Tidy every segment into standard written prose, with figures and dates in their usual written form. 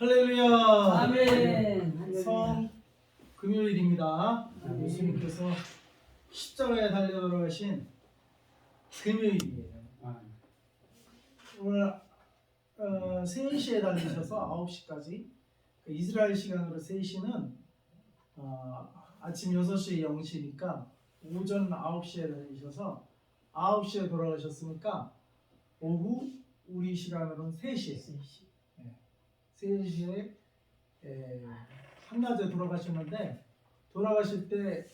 할렐루야. 아멘. 성 금요일입니다. 예수님께서 십자가에 달려 돌아가신 금요일이에요. 오늘 3시에 달리셔서 9시까지 이스라엘 시간으로 3시는 아침 6시에 0시니까 오전 9시에 달리셔서 9시에 돌아가셨으니까 오후 우리 시간으로는 3시. 3시에 한낮에 돌아가셨는데 돌아가실 때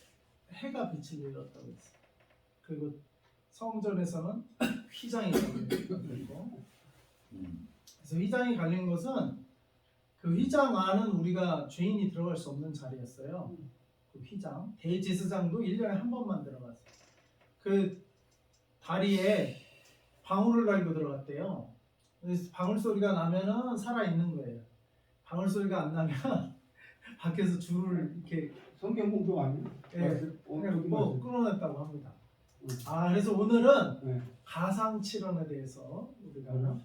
해가 빛을 잃었다고 했어요. 그리고 성전에서는 휘장이 갈리고 그래서 휘장이 갈린 것은 그 휘장 안은 우리가 죄인이 들어갈 수 없는 자리였어요. 그 휘장 대제사장도 1년에 한 번만 들어갔어요. 그 다리에 방울을 달고 들어갔대요. 그래서 방울 소리가 나면은 살아 있는 거예요. 방울 소리가 안 나면 밖에서 줄을 이렇게 성경 공부 아니에요? 그냥 뭐 끊어냈다고 합니다. 그래서 오늘은 가상 칠언에 대해서 우리가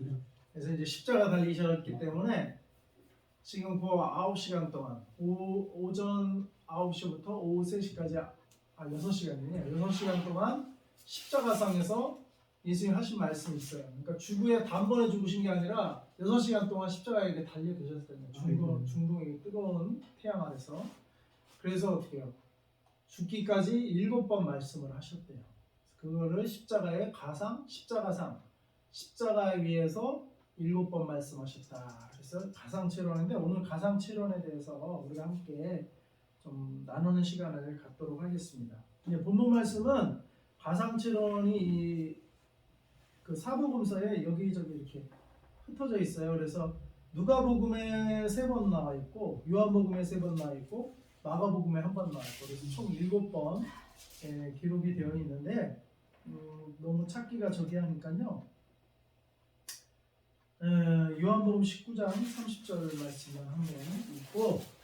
그래서 이제 십자가 달리셨기 때문에 지금 그 9시간 동안 오전 9시부터 오후 3시까지 6시간이네요. 6시간 동안 십자가상에서 예수님 하신 말씀이 있어요. 그러니까 주부에 단번에 죽으신 게 아니라 6시간 동안 십자가에 이렇게 달려 계셨다는 중동의 뜨거운 태양 아래서. 그래서 어떻게 해요? 죽기까지 7번 말씀을 하셨대요. 그거를 십자가의 가상, 십자가상, 십자가 위에서 7번 말씀하셨다. 그래서 가상체론인데 오늘 가상체론에 대해서 우리가 함께 좀 나누는 시간을 갖도록 하겠습니다. 이제 본문 말씀은 가상체론이 그 사복음서에 여기저기 이렇게 흩어져 있어요. 그래서 누가복음에 3번 나와 있고 요한복음에 3번 나와 있고 마가복음에 1번 나와 있고 그래서 총 7번 기록이 되어 있는데 너무 찾기가 저기 하니까요. 요한복음 19장 30절 말씀만 한번 읽고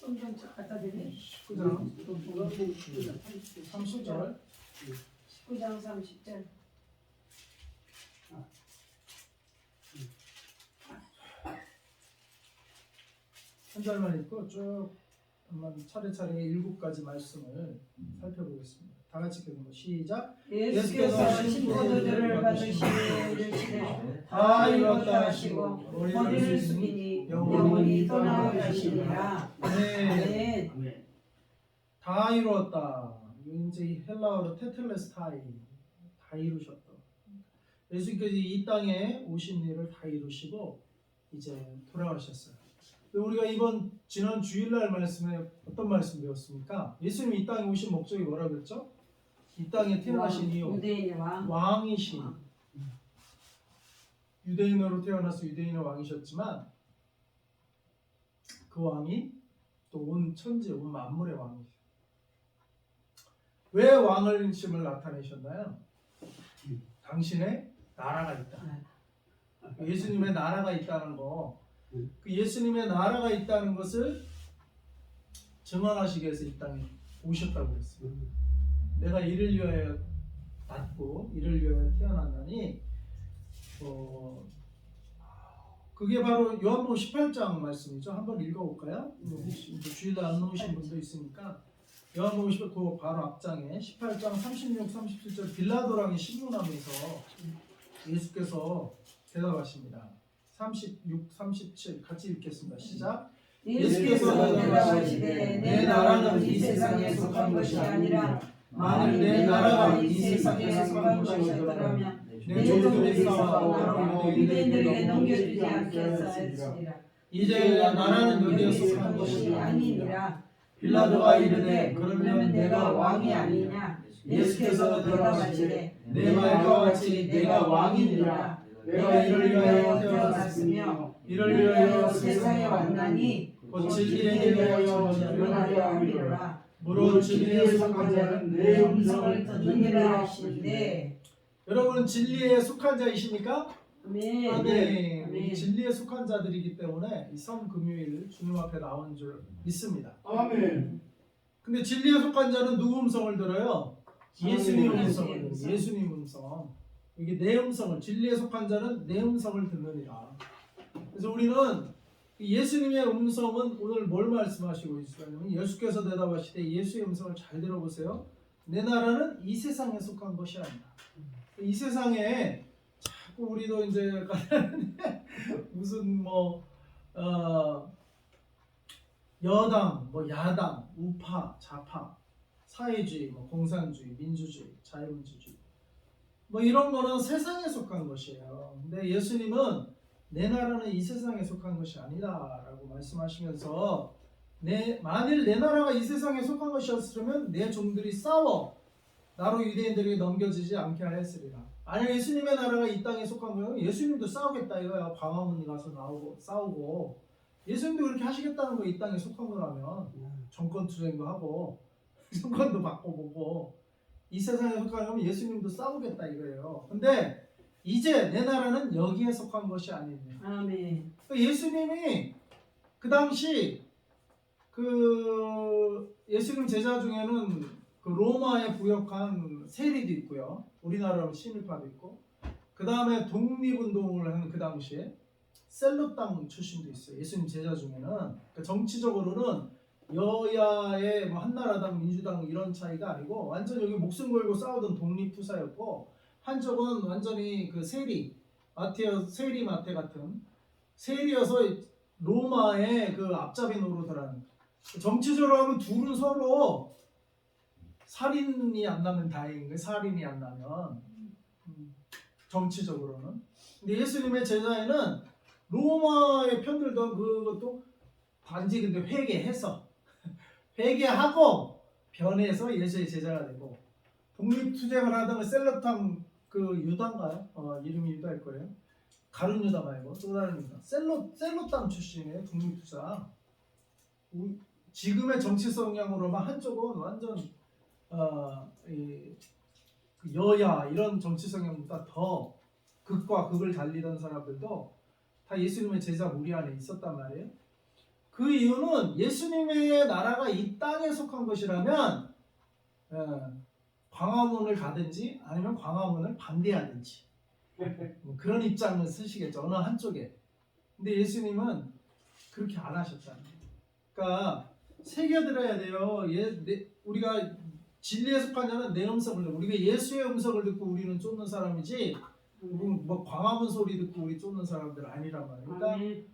성경 갖다 드려. 19장 30절 19장 30절. 한 절만 읽고 쭉 한번 차례차례 7가지 말씀을 살펴보겠습니다. 다 같이 읽는 거 시작. 예수께서 신포도주를 받으시니 이르시되 다 이뤘다 하시고 머리를 숙이니 영원히 떠나가시니라. 네. 다 이루었다. 이제 헬라어로 테텔레스타이 다 이루셨다. 예수께서 이 땅에 오신 일을 다 이루시고 이제 돌아가셨어요. 우리가 지난 주일날 말씀에 어떤 말씀 배웠습니까? 예수님이 이 땅에 오신 목적이 뭐라 그랬죠? 이 땅에 태어나신 이유 유대인의 왕. 왕이신 유대인으로 태어나서 유대인의 왕이셨지만 그 왕이 또 온 천지 온 만물의 왕이죠. 왜 왕을심을 나타내셨나요? 당신의 나라가 있다. 예수님의 나라가 있다는 거, 그 예수님의 나라가 있다는 것을 증언하시기 위해서 이 땅에 오셨다고 했어요. 내가 이를 위하여 낳고 이를 위하여 태어났나니 그게 바로 요한복음 18장 말씀이죠. 한번 읽어볼까요? 혹시 주일날 안 놓으신 분도 있으니까 요한복음 18, 그 바로 앞장에 18장 36, 37절 빌라도랑의 신문하면서 예수께서 대답하십니다. 36, 37 같이 읽겠습니다. 시작. 예수께서 대답하시되 내 나라는 이 세상에 속한 것이 아니라 만일 내 나라가 이 세상에 속한 것이었더라면 내 종들이 싸워 유대인들에게 넘겨주지 않게 하였으리라. 이제 나라는 여기에 속한 것이 아니니라. 빌라도가 이르되 그러면 내가 왕이 아니냐? 예수께서 대답하시되 내 말과 같이 내가 왕이니라. 내가 이를 위하여 태어났으며 이를 위하여 세상에 왔나니 곧 진리에 대하여 전하려 함이로라. 무릇 진리에 속한 자는 내 음성을 듣느니라 하시는데. 여러분은 진리에 속한 자이십니까? 아멘. 아멘. 진리에 속한 자들이기 때문에 이 성금요일 주님 앞에 나온 줄 믿습니다. 아멘. 근데 진리에 속한 자는 누구 음성을 들어요? 예수님 음성을 들어요. 음성. 예수님 음성. 이게 내 음성을 진리에 속한 자는 내 음성을 듣느니라. 그래서 우리는 예수님의 음성은 오늘 뭘 말씀하시고 있을까요? 예수께서 대답하시되 예수의 음성을 잘 들어보세요. 내 나라는 이 세상에 속한 것이 아니다. 이 세상에 자꾸 우리도 이제 무슨 여당, 야당, 우파, 좌파, 사회주의, 공산주의, 민주주의, 자유민주주의 이런 거는 세상에 속한 것이에요. 근데 예수님은 내 나라는 이 세상에 속한 것이 아니다라고 말씀하시면서 만일 내 나라가 이 세상에 속한 것이었으면 내 종들이 싸워 나로 유대인들에게 넘겨지지 않게 하였으리라. 만약 예수님의 나라가 이 땅에 속한 거면 예수님도 싸우겠다 이거야. 광화문 가서 나오고 싸우고 예수님도 그렇게 하시겠다는 거. 이 땅에 속한 거라면 정권 투쟁도 하고 정권도 바꿔보고 이 세상에 속한 거면 예수님도 싸우겠다 이거예요. 근데 이제 내 나라는 여기에 속한 것이 아니냐. 아멘. 예수님이 그 당시 예수님 제자 중에는 로마에 부역한 세리도 있고요. 우리나라로 친일파도 있고. 그 다음에 독립운동을 하는 그 당시에 셀럽당 출신도 있어요. 예수님 제자 중에는. 그러니까 정치적으로는 여야의 한나라당, 민주당 이런 차이가 아니고 완전 여기 목숨 걸고 싸우던 독립투사였고 한쪽은 완전히 세리 마테 같은 세리여서 로마의 앞잡이 노릇을 하는. 정치적으로 하면 둘은 서로 살인이 안 나면 다행인 거예요. 살인이 안 나면 정치적으로는. 근데 예수님의 제자에는 로마의 편들던 그것도 단지 근데 회개하고 변해서 예수의 제자가 되고 독립투쟁을 하던 셀럽당 유다인가요? 이름이 유다일 거예요. 가룟 유다 말고 또 다른 유다. 셀럽당 출신이에요. 독립투사. 지금의 정치 성향으로만 한쪽은 완전 여야 이런 정치 성향보다 더 극과 극을 달리던 사람들도 다 예수님의 제자 무리 안에 있었단 말이에요. 그 이유는 예수님의 나라가 이 땅에 속한 것이라면 광화문을 가든지 아니면 광화문을 반대하든지 그런 입장을 쓰시겠죠. 어느 한쪽에. 근데 예수님은 그렇게 안 하셨다는 거예요. 그러니까 새겨들어야 돼요. 우리가 진리에 속한 자는 내 음성을 듣고 우리가 예수의 음성을 듣고 우리는 쫓는 사람이지 광화문 소리 듣고 우리 쫓는 사람들 아니란 말이에요. 그러니까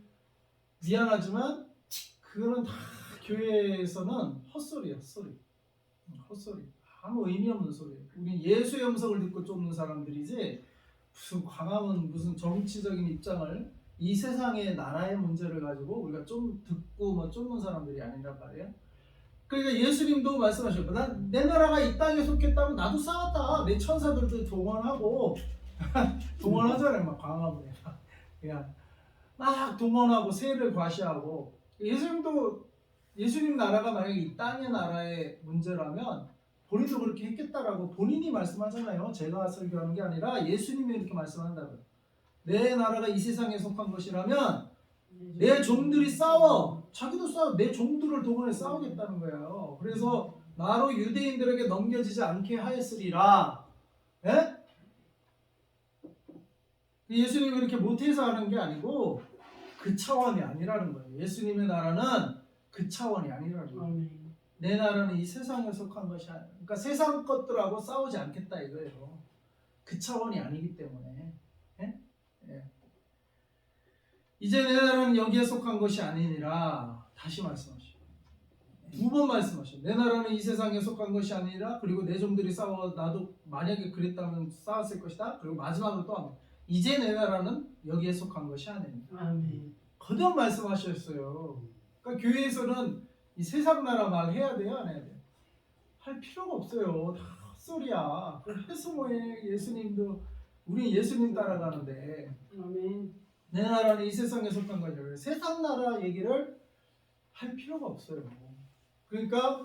미안하지만 그거는 다 교회에서는 헛소리야. 헛소리. 아무 의미 없는 소리예요. 우리 예수의 음성을 듣고 쫓는 사람들이지 무슨 광화문 무슨 정치적인 입장을 이 세상의 나라의 문제를 가지고 우리가 좀 듣고 쫓는 사람들이 아니란 말이에요. 그러니까 예수님도 말씀하셨고 내 나라가 이 땅에 속했다면 나도 싸웠다. 내 천사들도 동원하고 동원하잖아요. 막 광화문에 그냥 막 동원하고 세를 과시하고. 예수님 나라가 만약에 이 땅의 나라의 문제라면 본인도 그렇게 했겠다라고 본인이 말씀하잖아요. 제가 설교하는 게 아니라 예수님이 이렇게 말씀한다고요. 내 나라가 이 세상에 속한 것이라면 내 종들이 싸워. 자기도 싸워. 내 종들을 동원해 싸우겠다는 거예요. 그래서 나로 유대인들에게 넘겨지지 않게 하였으리라. 예? 예수님이 그렇게 못해서 하는 게 아니고 그 차원이 아니라는 거예요. 예수님의 나라는 그 차원이 아니라는 거예요. 내 나라는 이 세상에 속한 것이 아니라, 그러니까 세상 것들하고 싸우지 않겠다 이거예요. 그 차원이 아니기 때문에. 예? 예. 이제 내 나라는 여기에 속한 것이 아니니라. 다시 말씀하시오. 두 번 말씀하시오. 내 나라는 이 세상에 속한 것이 아니라 그리고 내 종들이 싸워 나도 만약에 그랬다면 싸웠을 것이다. 그리고 마지막으로 또 합니다. 이제 내 나라는 여기에 속한 것이 아니니라. 거듭 말씀하셨어요. 그러니까 교회에서는 이 세상 나라 말 해야 돼요, 안 해야 돼요? 할 필요가 없어요. 다 헛소리야. 그걸 해서 뭐해? 예수님도 우리 예수님 따라가는데. 내 나라는 이 세상에 속한 거죠. 세상 나라 얘기를 할 필요가 없어요. 그러니까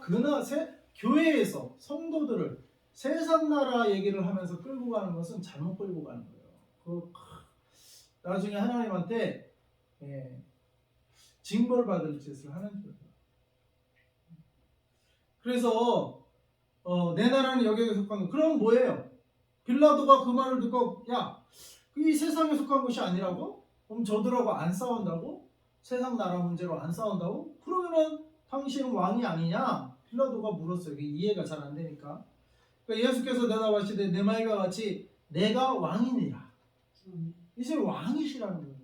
교회에서 성도들을 세상 나라 얘기를 하면서 끌고 가는 것은 잘못 끌고 가는 거예요. 나중에 하나님한테 징벌받을 짓을 하는 거예요. 그래서 내 나라는 여기에 속한 거. 그럼 뭐예요? 빌라도가 그 말을 듣고 야, 이 세상에 속한 것이 아니라고? 그럼 저들하고 안 싸운다고? 세상 나라 문제로 안 싸운다고? 그러면은 당신은 왕이 아니냐? 빌라도가 물었어요. 이게 이해가 잘 안 되니까. 그러니까 예수께서 대답하시되 내 말과 같이 내가 왕이니라. 이제 왕이시라는 거예요.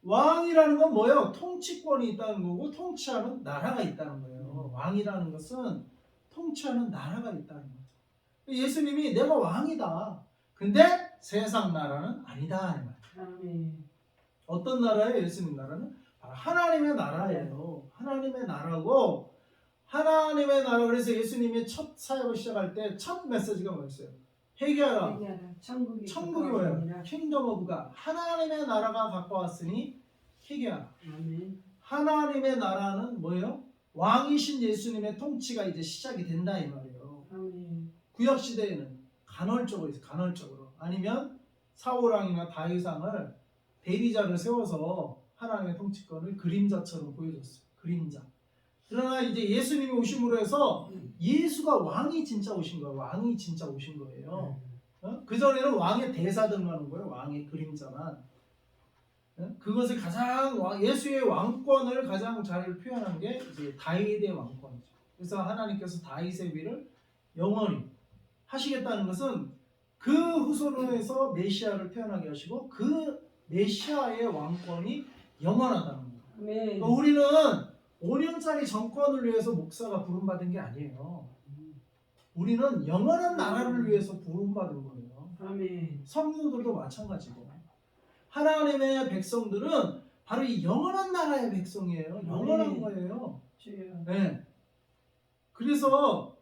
왕이라는 건 뭐예요? 통치권이 있다는 거고 통치하는 나라가 있다는 거예요. 왕이라는 것은 통치하는 나라가 있다는 거죠. 예수님이 내가 왕이다. 근데 세상 나라는 아니다. 이 말이에요. 어떤 나라예요? 예수님 나라는? 바로 하나님의 나라예요. 하나님의 나라고 하나님의 나라. 그래서 예수님이 첫 사역을 시작할 때 첫 메시지가 뭐였어요? 회개하라. 천국이 뭐예요? 킹덤 오브 갓. 하나님의 나라가 가까웠으니 회개하라. 하나님의 나라는 뭐예요? 왕이신 예수님의 통치가 이제 시작이 된다 이 말이에요. 구약 시대에는 간헐적으로 있어요. 간헐적으로. 아니면 사울왕이나 다윗왕을 대리자를 세워서 하나님의 통치권을 그림자처럼 보여줬어요. 그림자. 그러나 이제 예수님이 오심으로 해서 예수가 왕이 진짜 오신 거예요. 왕이 진짜 오신 거예요. 그전에는 왕의 대사들만 온 거예요. 왕의 그림자만. 그것을 가장 예수의 왕권을 가장 잘 표현한 게 이제 다윗의 왕권이죠. 그래서 하나님께서 다윗의 위를 영원히 하시겠다는 것은 그 후손으로 해서 메시아를 태어나게 하시고 그 메시아의 왕권이 영원하다는 거예요. 그러니까 우리는 5년짜리 정권을 위해서 목사가 부름받은 게 아니에요. 우리는 영원한 나라를 위해서 부름받은 거예요. 성도들도 마찬가지고 하나님의 백성들은 바로 이 영원한 나라의 백성이에요. 영원한 거예요. 네. 그래서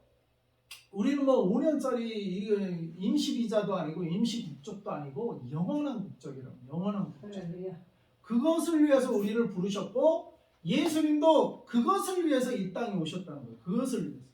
우리는 뭐 5년짜리 임시 비자도 아니고 임시 국적도 아니고 영원한 국적이라고. 영원한 국적. 그것을 위해서 우리를 부르셨고 예수님도 그것을 위해서 이 땅에 오셨다는 거예요. 그것을 위해서.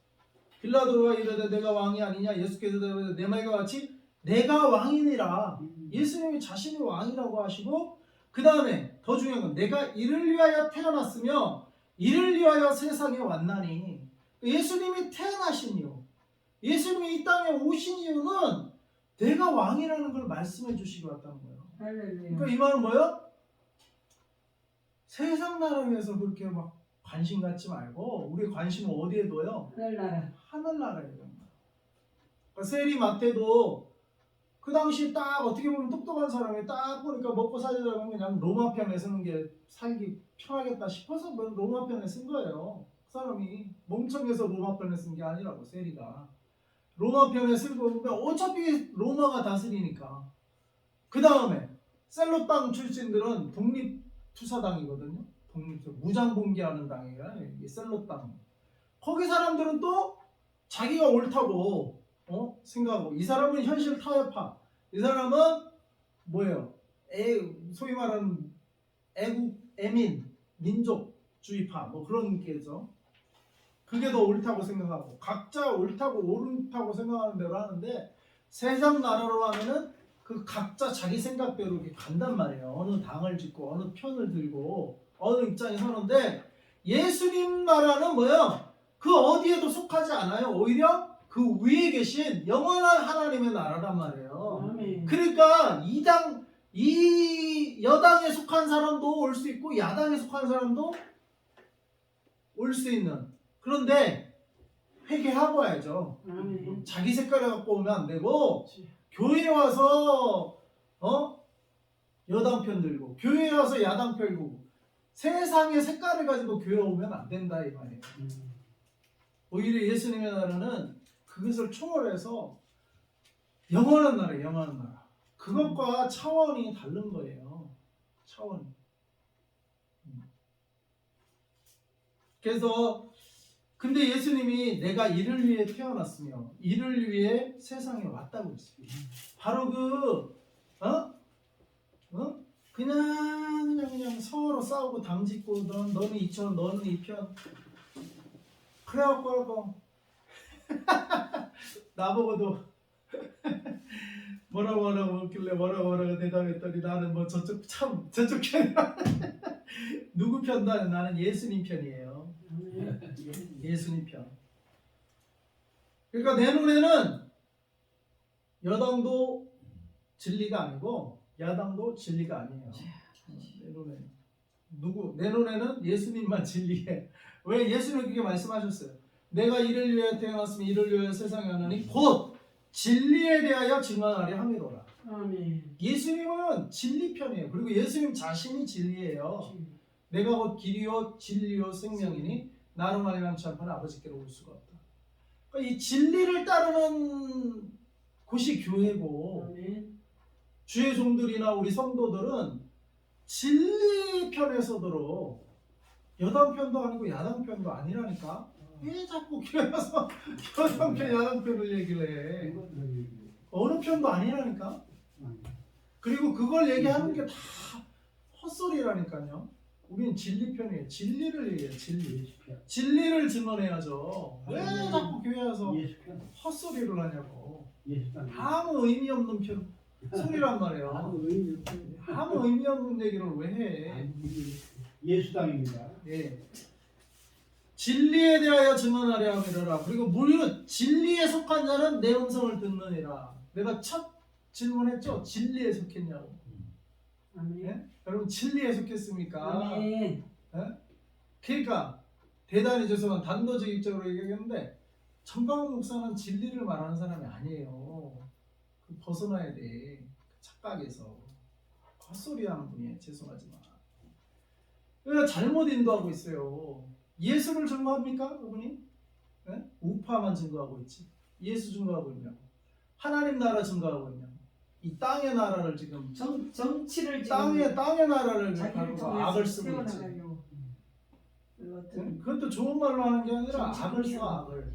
빌라도가 이르되 내가 왕이 아니냐? 예수께서 내 말과 같이 내가 왕이니라. 예수님이 자신이 왕이라고 하시고 그 다음에 더 중요한 건 내가 이를 위하여 태어났으며 이를 위하여 세상에 왔나니. 예수님이 태어나신 이유, 예수님이 이 땅에 오신 이유는 내가 왕이라는 걸 말씀해 주시기 왔다는 거예요. 그러니까 이 말은 뭐예요? 세상 나라에 위해서 그렇게 막 관심 갖지 말고 우리 관심은 어디에 둬요? 하늘나라에 둬요. 그러니까 세리 마태도 그 당시 딱 어떻게 보면 똑똑한 사람이 딱 보니까 먹고 살려고 그냥 로마 편에 쓰는 게 살기 편하겠다 싶어서 로마 편에 쓴 거예요. 그 사람이 멍청해서 로마 편에 쓴 게 아니라고. 세리가 로마 편에 쓰고 보면 어차피 로마가 다스리니까. 그 다음에 셀로 땅 출신들은 독립투사당이거든요. 무장봉기하는 당이에요. 셀로 땅. 거기 사람들은 또 자기가 옳다고 생각하고, 이 사람은 현실 타협파, 이 사람은 뭐예요? 소위 말하는 애국, 애민, 민족주의파 뭐 그런 게죠. 그게 더 옳다고 생각하고 각자 옳다고 옳다고 생각하는 대로 하는데 세상 나라로 하면은 그 각자 자기 생각대로 이렇게 간단 말이에요. 어느 당을 짓고 어느 편을 들고 어느 입장에 서는데 예수님 나라는 뭐예요? 그 어디에도 속하지 않아요. 오히려 그 위에 계신 영원한 하나님의 나라란 말이에요. 그러니까 이 여당에 속한 사람도 올 수 있고 야당에 속한 사람도 올 수 있는. 그런데 회개하고 와야죠. 자기 색깔을 갖고 오면 안 되고 교회에 와서 여당 편 들고 교회에 와서 야당 편 들고 세상의 색깔을 가지고 교회 오면 안 된다 이 말이에요. 오히려 예수님의 나라는 그것을 초월해서 영원한 나라, 영원한 나라. 그것과 차원이 다른 거예요. 차원이. 그래서 근데 예수님이 내가 이를 위해 태어났으며 이를 위해 세상에 왔다고 했어요. 바로 그냥 서로 싸우고 당짓고 너는 이편 너는 이편 그래갖고 나보고도 뭐라고 했길래 뭐라고 대답했더니 나는 뭐 저쪽 편이야. 누구 편도 나는 예수님 편이에요. 예수님 편. 그러니까 내 눈에는 여당도 진리가 아니고 야당도 진리가 아니에요. 내 눈에는 예수님만 진리해. 왜 예수님은 그렇게 말씀하셨어요? 내가 이를 위하여 태어났으면 이를 위하여 세상에 왔느니 곧 진리에 대하여 증언하려 함이로라. 아멘. 예수님은 진리 편이에요. 그리고 예수님 자신이 진리예요. 내가 곧 길이요 진리요 생명이니 나로 말미암지 않고는 아버지께로 올 수가 없다. 그러니까 이 진리를 따르는 곳이 교회고 아멘. 주의 종들이나 우리 성도들은 진리 편에 서도록 여당 편도 아니고 야당 편도 아니라니까. 왜 자꾸 교회에서 여당 편 야당 편을 얘기를 해. 어느 편도 아니라니까. 그리고 그걸 얘기하는 게 다 헛소리라니까요. 우리는 진리 편이에요. 진리를 얘기해요. 진리를 증언해야죠. 왜 자꾸 교회에서 헛소리를 하냐고. 아무 의미 없는 소리란 말이에요. 아무 의미 없는 얘기를 왜 해? 예수당입니다. 예. 진리에 대하여 증언하려 함이라. 그리고 무릇 진리에 속한 자는 내 음성을 듣느니라. 내가 첫 질문했죠. 진리에 속했냐고. 아멘. 예? 여러분 진리에 속했습니까? 아멘. 예? 그러니까 대단히 죄송한 단도직입적으로 얘기했는데 정광훈 목사는 진리를 말하는 사람이 아니에요. 벗어나야 돼. 착각에서 헛소리하는 분이에요. 죄송하지만 그러니까 잘못 인도하고 있어요. 예수를 증거합니까? 그분이? 네? 우파만 증거하고 있지. 예수 증거하고 있냐고. 하나님 나라 증거하고 있냐고. 이 땅의 나라를 지금 정치를 땅의 나라를 자기를 가지고 악을 통해서 쓰고 있지. 세워나가려고. 네? 그것도 좋은 말로 하는 게 아니라 악을 써 악을.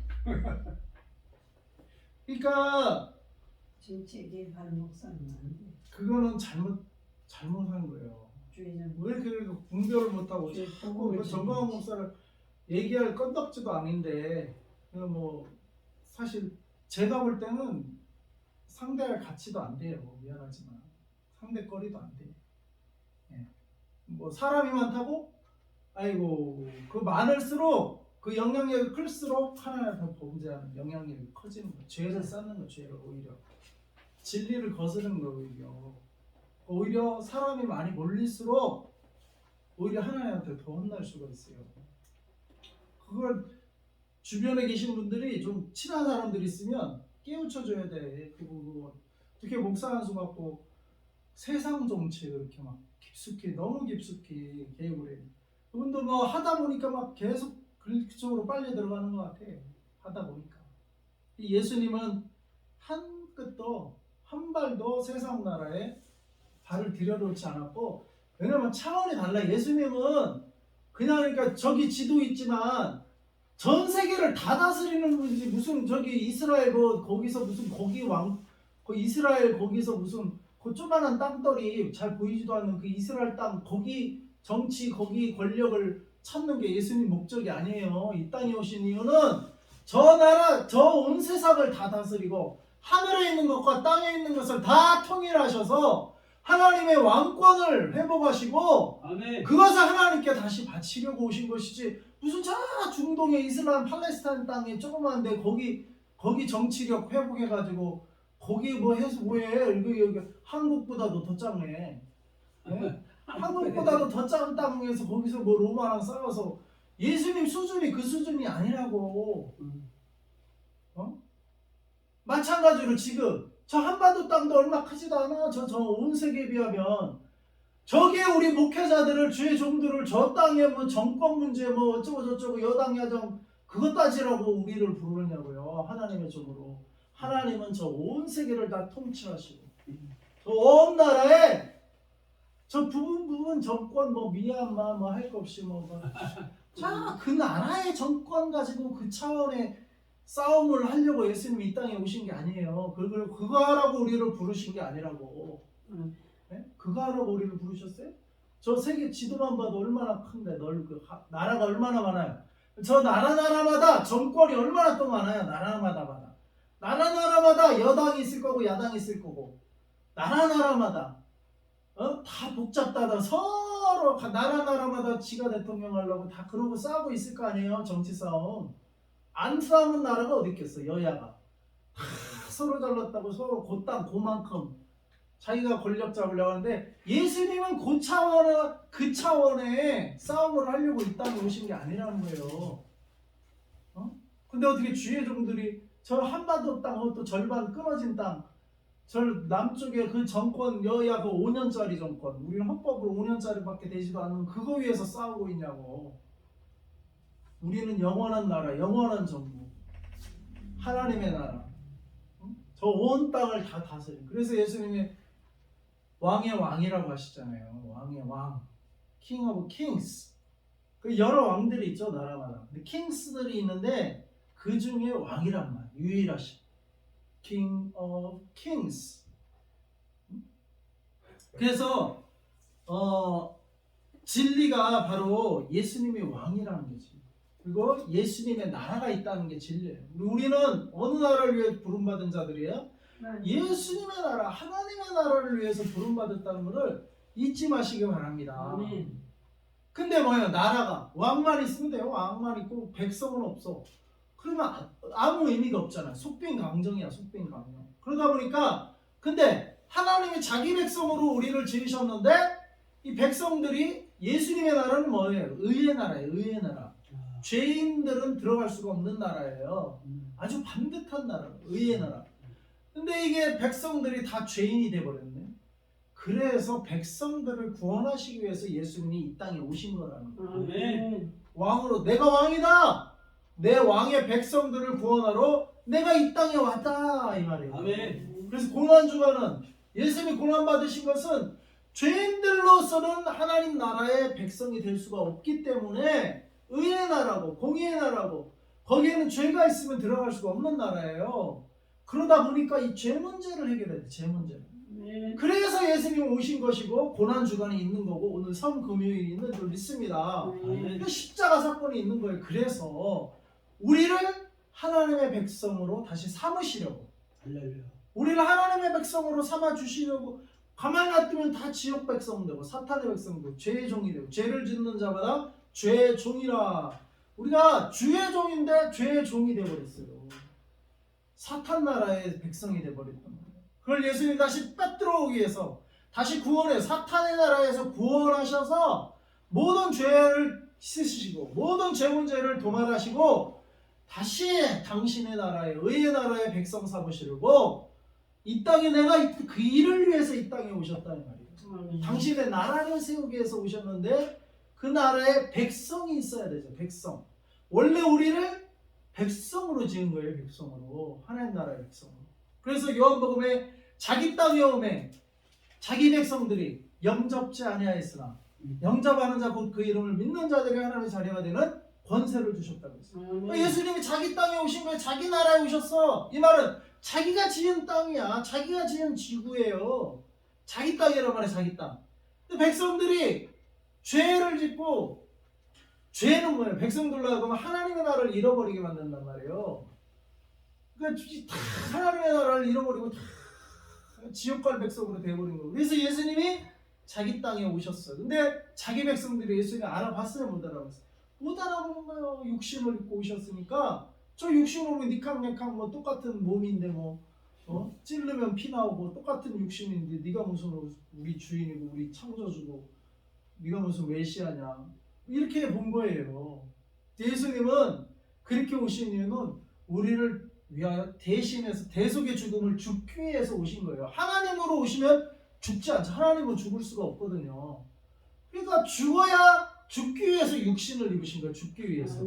그러니까 정치에 가는 목사는 안 돼. 그거는 잘못한 거예요. 주의는 왜 그렇게 분별을 못하고 자꾸 그 정광훈 목사를 얘기할 건덕지도 아닌데 뭐 사실 제가 볼 때는 상대할 가치도 안 돼요. 미안하지만 상대거리도 안 돼. 예. 뭐 사람이 많다고 아이고 그 많을수록 그 영향력이 클수록 하나님 더 범죄하는 영향력이 커지는 거. 죄를 쌓는 거. 죄를 오히려 진리를 거스르는 거. 오히려 사람이 많이 몰릴수록 오히려 하나님한테 더 혼날 수가 있어요. 그걸 주변에 계신 분들이 좀 친한 사람들이 있으면 깨우쳐줘야 돼. 그리고 어떻게 목사 한 수 갖고 세상 정치에 그렇게 막 깊숙이 너무 깊숙이 개입을 해. 그분도 뭐 하다 보니까 막 계속 그쪽으로 빨려 들어가는 것 같아. 하다 보니까 예수님은 한 끗도 한 발도 세상 나라에 발을 들여놓지 않았고, 왜냐면 차원이 달라. 예수님은 그냥 그러니까 저기 지도 있지만 전 세계를 다 다스리는 분이지. 무슨 저기 이스라엘 거기서 무슨 거기 왕 그 이스라엘 거기서 무슨 그 조그만한 땅덩이 잘 보이지도 않는 그 이스라엘 땅 거기 정치 거기 권력을 찾는 게 예수님 목적이 아니에요. 이 땅에 오신 이유는 저 나라 저 온 세상을 다 다스리고 하늘에 있는 것과 땅에 있는 것을 다 통일하셔서 하나님의 왕권을 회복하시고 아멘. 그것을 하나님께 다시 바치려고 오신 것이지. 무슨 저 중동의 이슬람 팔레스타인 땅에 조그만데 거기 정치력 회복해가지고 거기 뭐 해서 뭐해. 여기 한국보다도 더 작네. 네? 한국보다도 더 작은 땅에서 거기서 뭐 로마랑 싸워서 예수님 수준이 그 수준이 아니라고. 마찬가지로 지금 저 한반도 땅도 얼마 크지도 않아. 저 온 세계에 비하면 저게 우리 목회자들을 주의 종들을 저 땅에 뭐 정권 문제 뭐 어쩌고 저쩌고 여당 야당 그것 따지라고 우리를 부르느냐고요. 하나님의 종으로. 하나님은 저 온 세계를 다 통치하시고 저 온 나라에 저 부분 정권 뭐 미얀마 뭐 할 거 없이 자 그 나라의 정권 가지고 그 차원의 싸움을 하려고 예수님이 이 땅에 오신 게 아니에요. 그거 하라고 우리를 부르신 게 아니라고. 네? 그거 하라고 우리를 부르셨어요? 저 세계 지도만 봐도 얼마나 큰데 나라가 얼마나 많아요. 저 나라마다 정권이 얼마나 또 많아요. 나라마다 여당이 있을 거고 야당이 있을 거고 나라마다 다 복잡하다. 서로 나라마다 지가 대통령 하려고 다 그러고 싸우고 있을 거 아니에요. 정치 싸움. 안 싸우는 나라가 어디 있겠어. 여야가 다 서로 잘났다고 서로 그 땅 그만큼 자기가 권력 잡으려고 하는데 예수님은 그 차원의 싸움을 하려고 이 땅에 오신 게 아니라는 거예요. 근데 어떻게 주의 종들이 저 한반도 땅, 또 절반 끊어진 땅, 저 남쪽에 그 정권 여야 그 5년짜리 정권, 우리는 헌법으로 5년짜리밖에 되지도 않는 그거 위해서 싸우고 있냐고. 우리는 영원한 나라, 영원한 정부, 하나님의 나라, 저 온 땅을 다 다스려. 그래서 예수님이 왕의 왕이라고 하시잖아요. 왕의 왕, King of Kings. 그 여러 왕들이 있죠, 나라마다. 근데 킹스들이 있는데 그 중에 왕이란 말, 유일하신 King of Kings. 그래서 진리가 바로 예수님이 왕이라는 거지. 그리고 예수님의 나라가 있다는 게 진리예요. 우리는 어느 나라를 위해 부름받은 자들이에요? 예수님의 나라, 하나님의 나라를 위해서 부름받았다는 것을 잊지 마시기 바랍니다. 아멘. 근데 뭐예요? 나라가 왕만 있으면 돼요. 왕만 있고 백성은 없어. 그러면 아무 의미가 없잖아요. 속빈강정이야, 속빈강정. 그러다 보니까 근데 하나님이 자기 백성으로 우리를 지으셨는데 이 백성들이 예수님의 나라는 뭐예요? 의의 나라예요. 의의 나라. 죄인들은 들어갈 수가 없는 나라예요. 아주 반듯한 나라, 의의 나라. 근데 이게 백성들이 다 죄인이 돼버렸네. 그래서 백성들을 구원하시기 위해서 예수님이 이 땅에 오신 거라는 거예요. 아멘. 왕으로 내가 왕이다. 내 왕의 백성들을 구원하러 내가 이 땅에 왔다 이 말이에요. 아멘. 그래서 고난주간은 예수님이 고난 받으신 것은 죄인들로서는 하나님 나라의 백성이 될 수가 없기 때문에 의의 나라고 공의의 나라고 거기에는 죄가 있으면 들어갈 수가 없는 나라예요. 그러다 보니까 이 죄 문제를 해결해야 돼. 죄 문제를. 그래서 예수님 오신 것이고 고난주간이 있는 거고 오늘 성금요일이 있는 줄 믿습니다. 십자가 사건이 있는 거예요. 그래서 우리를 하나님의 백성으로 다시 삼으시려고, 우리를 하나님의 백성으로 삼아주시려고. 가만히 놔두면 다 지옥 백성 되고 사탄의 백성 되고 죄의 종이 되고 죄를 짓는 자마다 죄의 종이라. 우리가 주의 종인데 죄의 종이 되어버렸어요. 사탄 나라의 백성이 되어버렸단 말이에요. 그걸 예수님 다시 빼들어오기 위해서 다시 구원해 사탄의 나라에서 구원하셔서 모든 죄를 씻으시고 모든 죄 문제를 도말하시고 다시 당신의 나라에 의의 나라의 백성 삼으시려고 이 땅에 내가 그 일을 위해서 이 땅에 오셨다는 말이에요. 당신의 나라를 세우기 위해서 오셨는데 그 나라에 백성이 있어야 되죠. 백성. 원래 우리를 백성으로 지은 거예요. 백성으로. 하나님 나라의 백성으로. 그래서 요한복음에 자기 땅에 오매 자기 백성들이 영접지 아니하였으나 영접하는 자 곧 그 이름을 믿는 자들에게 하나님의 자녀가 되는 권세를 주셨다고 했어요. 예수님이 자기 땅에 오신 거예요. 자기 나라에 오셨어. 이 말은 자기가 지은 땅이야. 자기가 지은 지구예요. 자기 땅이란 말이야. 자기 땅. 근데 백성들이 죄를 짓고 죄는 뭐예요? 백성들로 하여금 하나님의 나라를 잃어버리게 만든단 말이에요. 그러니까 다 하나님의 나라를 잃어버리고 다 지옥 갈 백성으로 되어버린 거예요. 그래서 예수님이 자기 땅에 오셨어요. 근데 자기 백성들이 예수님을 알아봤어요? 못 알아봤어요? 못 알아보는 거예요. 육신을 입고 오셨으니까. 저 육신으로 니캉니캉 뭐 똑같은 몸인데 뭐 찔르면 피 나오고 똑같은 육신인데 네가 무슨 우리 주인이고 우리 창조주고 네가 무슨 메시아냐 이렇게 본 거예요. 예수님은 그렇게 오신 이유는 우리를 위하여 대신해서 대속의 죽음을 죽기 위해서 오신 거예요. 하나님으로 오시면 죽지 않죠. 하나님은 죽을 수가 없거든요. 그러니까 죽어야 죽기 위해서 육신을 입으신 거예요. 죽기 위해서.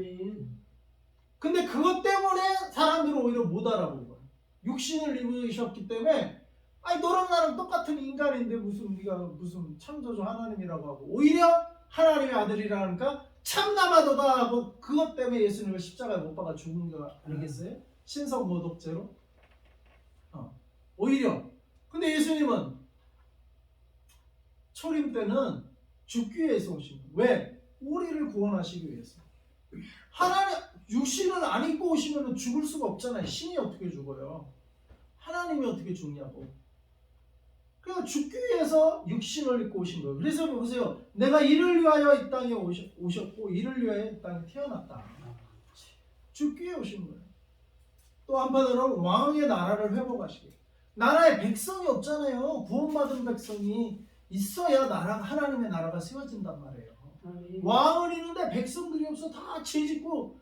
근데 그것 때문에 사람들은 오히려 못 알아보는 거예요. 육신을 입으셨기 때문에 아니 너랑 나랑 똑같은 인간인데 무슨 네가 무슨 창조주 하나님이라고 하고 오히려 하나님의 아들이라니까 참나마도다 하고 그것 때문에 예수님을 십자가에 못 박아 죽은 거 아니겠어요? 신성 모독죄로. 오히려. 근데 예수님은 초림 때는 죽기 위해서 오신 거예요. 왜? 우리를 구원하시기 위해서. 하나님 육신을 안 입고 오시면 죽을 수가 없잖아요. 신이 어떻게 죽어요? 하나님이 어떻게 죽냐고. 그러니까 죽기 위해서 육신을 입고 오신 거예요. 그래서 보세요. 내가 이를 위하여 이 땅에 오셨고 이를 위하여 이 땅에 태어났다. 죽기 위해 오신 거예요. 또 한편으로는 왕의 나라를 회복하시게. 나라에 백성이 없잖아요. 구원받은 백성이 있어야 하나님의 나라가 세워진단 말이에요. 왕은 있는데 백성들이 없어. 다 죄짓고,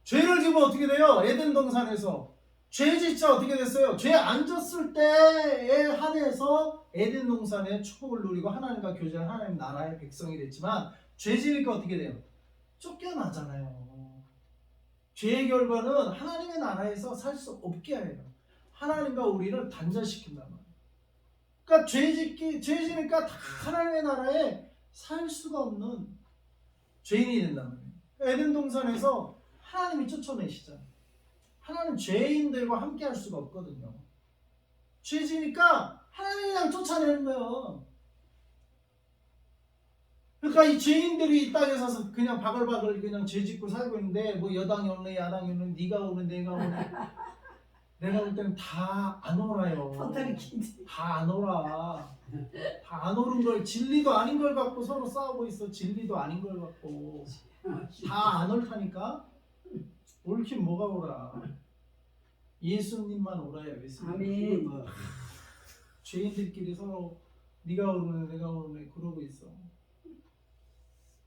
죄를 지면 어떻게 돼요? 에덴 동산에서 죄 짓자 어떻게 됐어요? 죄 안 졌을 때에 한해서 에덴 동산의 축복을 누리고 하나님과 교제한 하나님 나라의 백성이 됐지만, 죄 지니까 어떻게 돼요? 쫓겨나잖아요. 죄의 결과는 하나님의 나라에서 살 수 없게 해요. 하나님과 우리를 단절시킨단 말이에요. 그러니까 죄 지니까 다 하나님의 나라에 살 수가 없는 죄인이 된단 말이에요. 에덴 동산에서 하나님이 쫓아내시잖아요. 하나님 죄인들과 함께 할 수가 없거든요. 죄 지니까 하나님이 그냥 쫓아내는 거예요. 그러니까 이 죄인들이 이 땅에 서서 그냥 바글바글 그냥 죄 짓고 살고 있는데, 뭐 여당이 오네 야당이 오네 네가 오네 내가 오네, 내가 볼 때는 다 안 오라요. 다 안 오라. 다 안 오른 걸, 진리도 아닌 걸 갖고 서로 싸우고 있어. 진리도 아닌 걸 갖고 다 안 옳다니까. 옳긴 뭐가 오라. 예수님만 오라요. 예수님. 아멘. 죄인들끼리 서로 네가 오르네 내가 오르네 그러고 있어.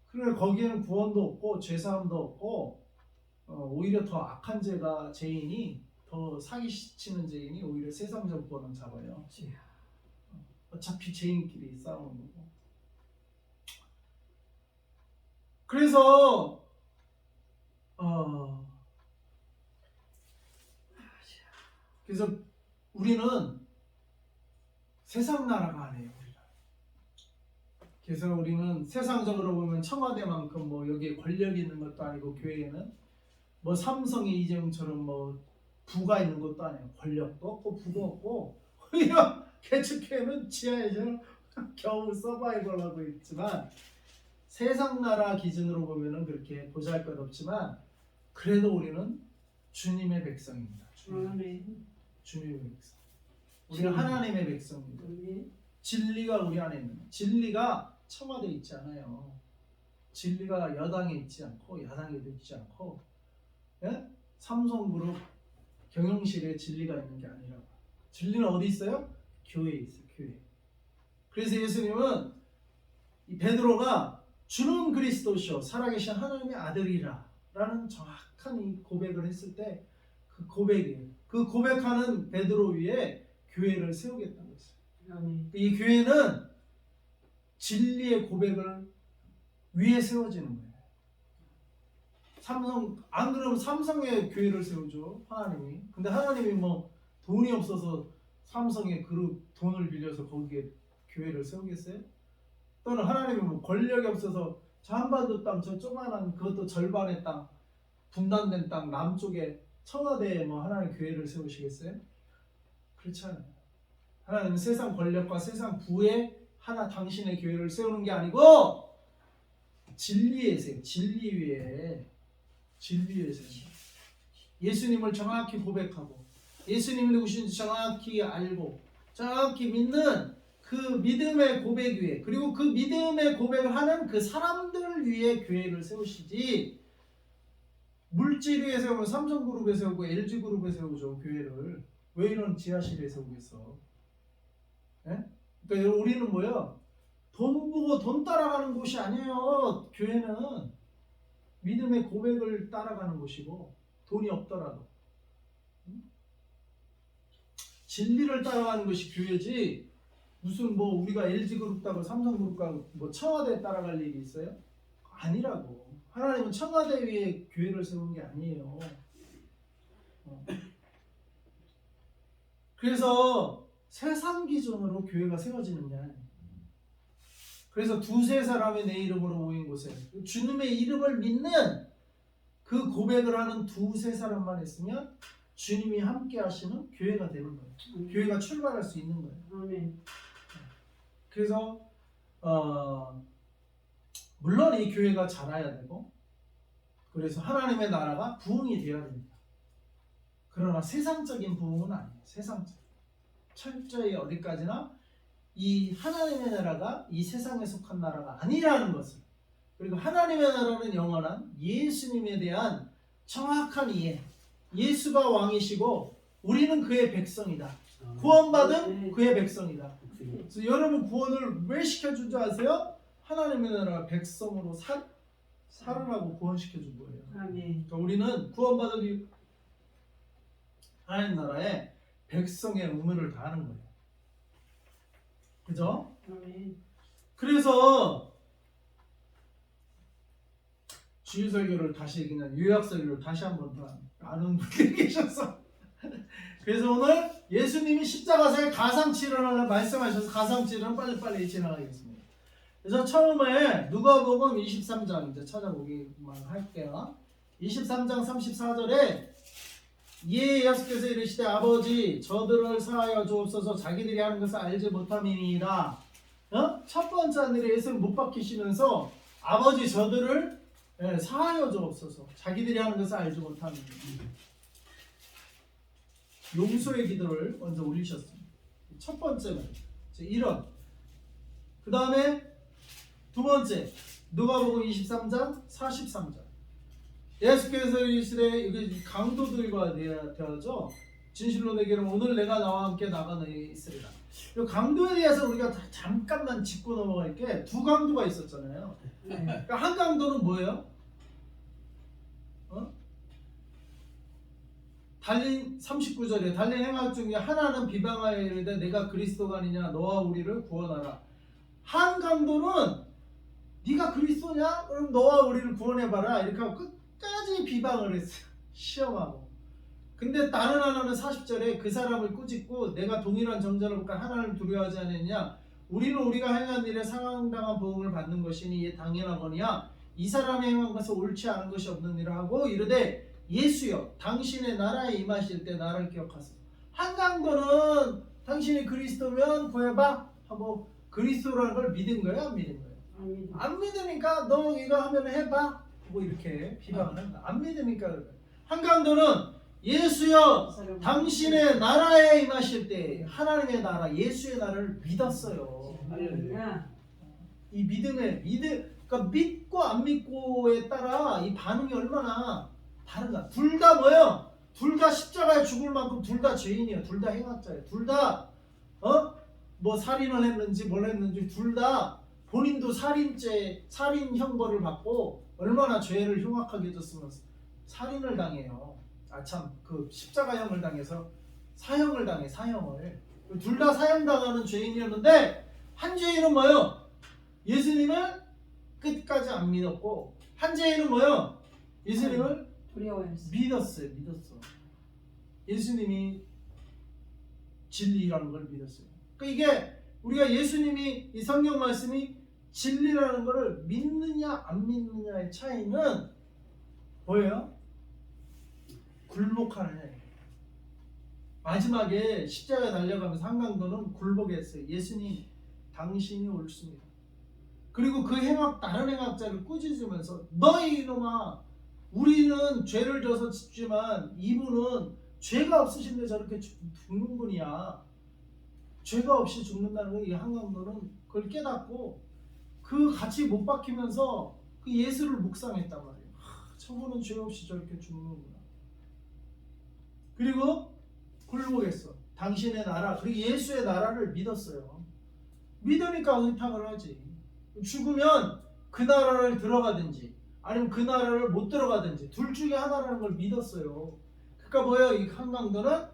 그래 거기에는 구원도 없고 죄사함도 없고, 오히려 더 악한 죄인이 더 사기치는 죄인이 오히려 세상 정권을 잡아요. 어차피 죄인끼리 싸우는 거고. 그래서 우리는 세상 나라가 아니에요. 그래서 우리는 세상적으로 보면 청와대만큼 뭐 여기에 권력이 있는 것도 아니고, 교회에는 뭐 삼성의 이재용처럼 뭐 부가 있는 것도 아니에요. 권력도 없고 부도 없고, 오히려 개척교회는 지하에서 겨우 서바이벌 하고 있지만, 세상 나라 기준으로 보면은 그렇게 보잘것없지만 그래도 우리는 주님의 백성입니다. 주님의 백성. 우리는 하나님의 백성입니다. 진리가 우리 안에 있는, 진리가 청와대에 있지 않아요. 진리가 여당에 있지 않고 야당에도 있지 않고, 예? 삼성그룹 경영실에 진리가 있는 게 아니라고. 진리는 어디 있어요? 교회에 있어요. 교회. 그래서 예수님은 이 베드로가 주는 그리스도시요 살아계신 하나님의 아들이라 라는 정확한 이 고백을 했을 때, 그 고백이에요. 그 고백하는 베드로 위에 교회를 세우겠다고 했어요. 이 교회는 진리의 고백을 위에 세워지는 거예요. 안 그러면 삼성의 교회를 세우죠, 하나님이. 근데 하나님이 뭐 돈이 없어서 삼성의 그룹 돈을 빌려서 거기에 교회를 세우겠어요? 또는 하나님이 뭐 권력이 없어서 저 한반도 땅, 저 조그만한 그것도 절반의 땅, 분단된 땅 남쪽에 청와대에 뭐 하나님 교회를 세우시겠어요? 그렇지 않아요. 하나님은 세상 권력과 세상 부에 하나 당신의 교회를 세우는 게 아니고 진리에 세요. 진리 위에 세요. 예수님을 정확히 고백하고 예수님이 누구신지 정확히 알고 정확히 믿는 그 믿음의 고백 위에, 그리고 그 믿음의 고백을 하는 그 사람들 위에 교회를 세우시지, 물질 위에 세우면 삼성그룹에 세우고 LG그룹에 세우죠. 교회를 왜 이런 지하실에 세우겠어? 예? 그러니까 우리는 뭐야? 돈 보고 돈 따라가는 곳이 아니에요. 교회는 믿음의 고백을 따라가는 곳이고, 돈이 없더라도 진리를 따라가는 것이 교회지, 무슨 뭐 우리가 LG그룹 따고 삼성그룹 따고 뭐 청와대 따라갈 일이 있어요? 아니라고. 하나님은 청와대 위에 교회를 세우는 게 아니에요. 그래서 세상 기준으로 교회가 세워지는 게 아니에요. 그래서 두세 사람이 내 이름으로 모인 곳에 주님의 이름을 믿는 그 고백을 하는 두세 사람만 있으면 주님이 함께 하시는 교회가 되는 거예요. 교회가 출발할 수 있는 거예요. 그래서 물론 이 교회가 자라야 되고, 그래서 하나님의 나라가 부흥이 되어야 됩니다. 그러나 세상적인 부흥은 아니에요. 세상적. 철저히 어디까지나 이 하나님의 나라가 이 세상에 속한 나라가 아니라는 것을, 그리고 하나님의 나라는 영원한 예수님에 대한 정확한 이해, 예수가 왕이시고 우리는 그의 백성이다. 구원받은 그의 백성이다. 그래서 여러분 구원을 왜 시켜준 줄 아세요? 하나님의 나라 백성으로 살으라고 구원시켜준 거예요. 아멘. 그러니까 우리는 구원받은 하나님 나라에 백성의 의무를 다하는 거예요. 그죠? 아멘. 그래서 주일설교를 다시 그냥 요약설교를 다시 한번 더 아는 분들이 계셔서 그래서 오늘 예수님이 십자가사에 가상치료를 말씀하셔서 가상치료는 빨리빨리 지나가겠습니다. 그래서 처음에 누가복음 23장 이제 찾아보기만 할게요. 23장 34절에 예수께서 이르시되 아버지 저들을 사하여 주옵소서 자기들이 하는 것을 알지 못함이니이다. 첫 번째 하늘에 예수를 못 박히시면서 아버지 저들을 사하여 주옵소서 자기들이 하는 것을 알지 못함이니이다. 용서의 기도를 먼저 올리셨습니다. 첫 번째는 이런. 그 다음에 두 번째 누가복음 23장 43절 예수께서 이르시되 이게 강도들과 대하죠. 진실로 내게는 오늘 내가 나와 함께 나가는 이 있으리라. 이 강도에 대해서 우리가 잠깐만 짚고 넘어갈 게 두 강도가 있었잖아요. 그러니까 한 강도는 뭐예요? 달린 39절에 달린 행할 중에 하나는 비방하여 이르되 내가 그리스도가 아니냐 너와 우리를 구원하라. 한 강도는 네가 그리스도냐? 그럼 너와 우리를 구원해봐라. 이렇게 하고 끝까지 비방을 했어요. 시험하고. 근데 다른 하나는 40절에 그 사람을 꾸짖고 내가 동일한 정죄를 볼까 하나님을 두려워하지 않느냐 우리는 우리가 행한 일에 상당한 보응을 받는 것이니 이에 당연하거니와 이 사람이 행한 것은 옳지 않은 것이 없느니라 하고 이르되 예수여 당신의 나라에 임하실 때 나를 기억하소서. 한 강도는 당신이 그리스도면 구해봐 하고 그리스도라는 걸 믿은 거예요? 안 믿은 거예요? 안 믿으니까 너 이거 하면 해봐 하고 이렇게 비방을 한다. 안 믿으니까 그래. 한 강도는 예수여 당신의 나라에 임하실 때 하나님의 나라 예수의 나라를 믿었어요. 이 그러니까 믿고 안 믿고에 따라 이 반응이 얼마나 다른가. 둘 다 뭐예요? 둘 다 십자가에 죽을 만큼 둘 다 죄인이에요. 둘 다 행악자예요. 둘 다 뭐 살인을 했는지 뭘 했는지 둘 다 본인도 살인 형벌을 받고 얼마나 죄를 흉악하게 졌으면 살인을 당해요. 참 그 십자가형을 당해서 사형을 당해. 사형을 둘 다 사형당하는 죄인이었는데 한 죄인은 뭐예요? 예수님을 끝까지 안 믿었고 한 죄인은 뭐예요? 예수님을 믿었어. 예수님이 진리라는 걸 믿었어요. 그러니까 이게 우리가 예수님이 이 성경 말씀이 진리라는 것을 믿느냐 안 믿느냐의 차이는 뭐예요? 굴복하느냐. 마지막에 십자가에 달려가면서 한 강도는 굴복했어요. 예수님 당신이 옳습니다. 그리고 그 다른 행악자를 꾸짖으면서 너희 이놈아 우리는 죄를 져서 죽지만 이분은 죄가 없으신데 저렇게 죽는 분이야. 죄가 없이 죽는다는 건 이 한강도는 그걸 깨닫고 그 같이 못 박히면서 그 예수를 묵상했단 말이에요. 저분은 죄 없이 저렇게 죽는구나. 그리고 굴복했어. 당신의 나라 그리고 예수의 나라를 믿었어요. 믿으니까 의탁을 하지. 죽으면 그 나라를 들어가든지 아니면 그 나라를 못 들어가든지 둘 중에 하나라는 걸 믿었어요. 그러니까 뭐예요? 이 한강도는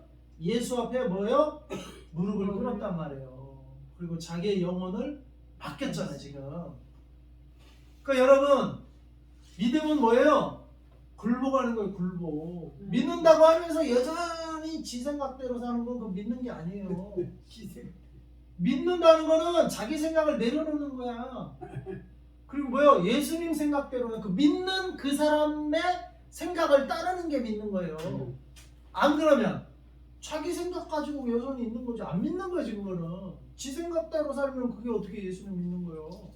예수 앞에 뭐예요? 무릎을 꿇었단 말이에요. 그리고 자기의 영혼을 맡겼잖아요 지금. 그러니까 여러분 믿음은 뭐예요? 굴복하는 거예요. 굴복. 믿는다고 하면서 여전히 지 생각대로 사는 건 그거 믿는 게 아니에요. 믿는다는 거는 자기 생각을 내려놓는 거야. 그리고 뭐요? 예수님 생각대로는 그 믿는 그 사람의 생각을 따르는 게 믿는 거예요. 안 그러면 자기 생각 가지고 여전히 있는 거지. 안 믿는 거지 그거는. 지 생각대로 살면 그게 어떻게 예수님 믿는 거예요?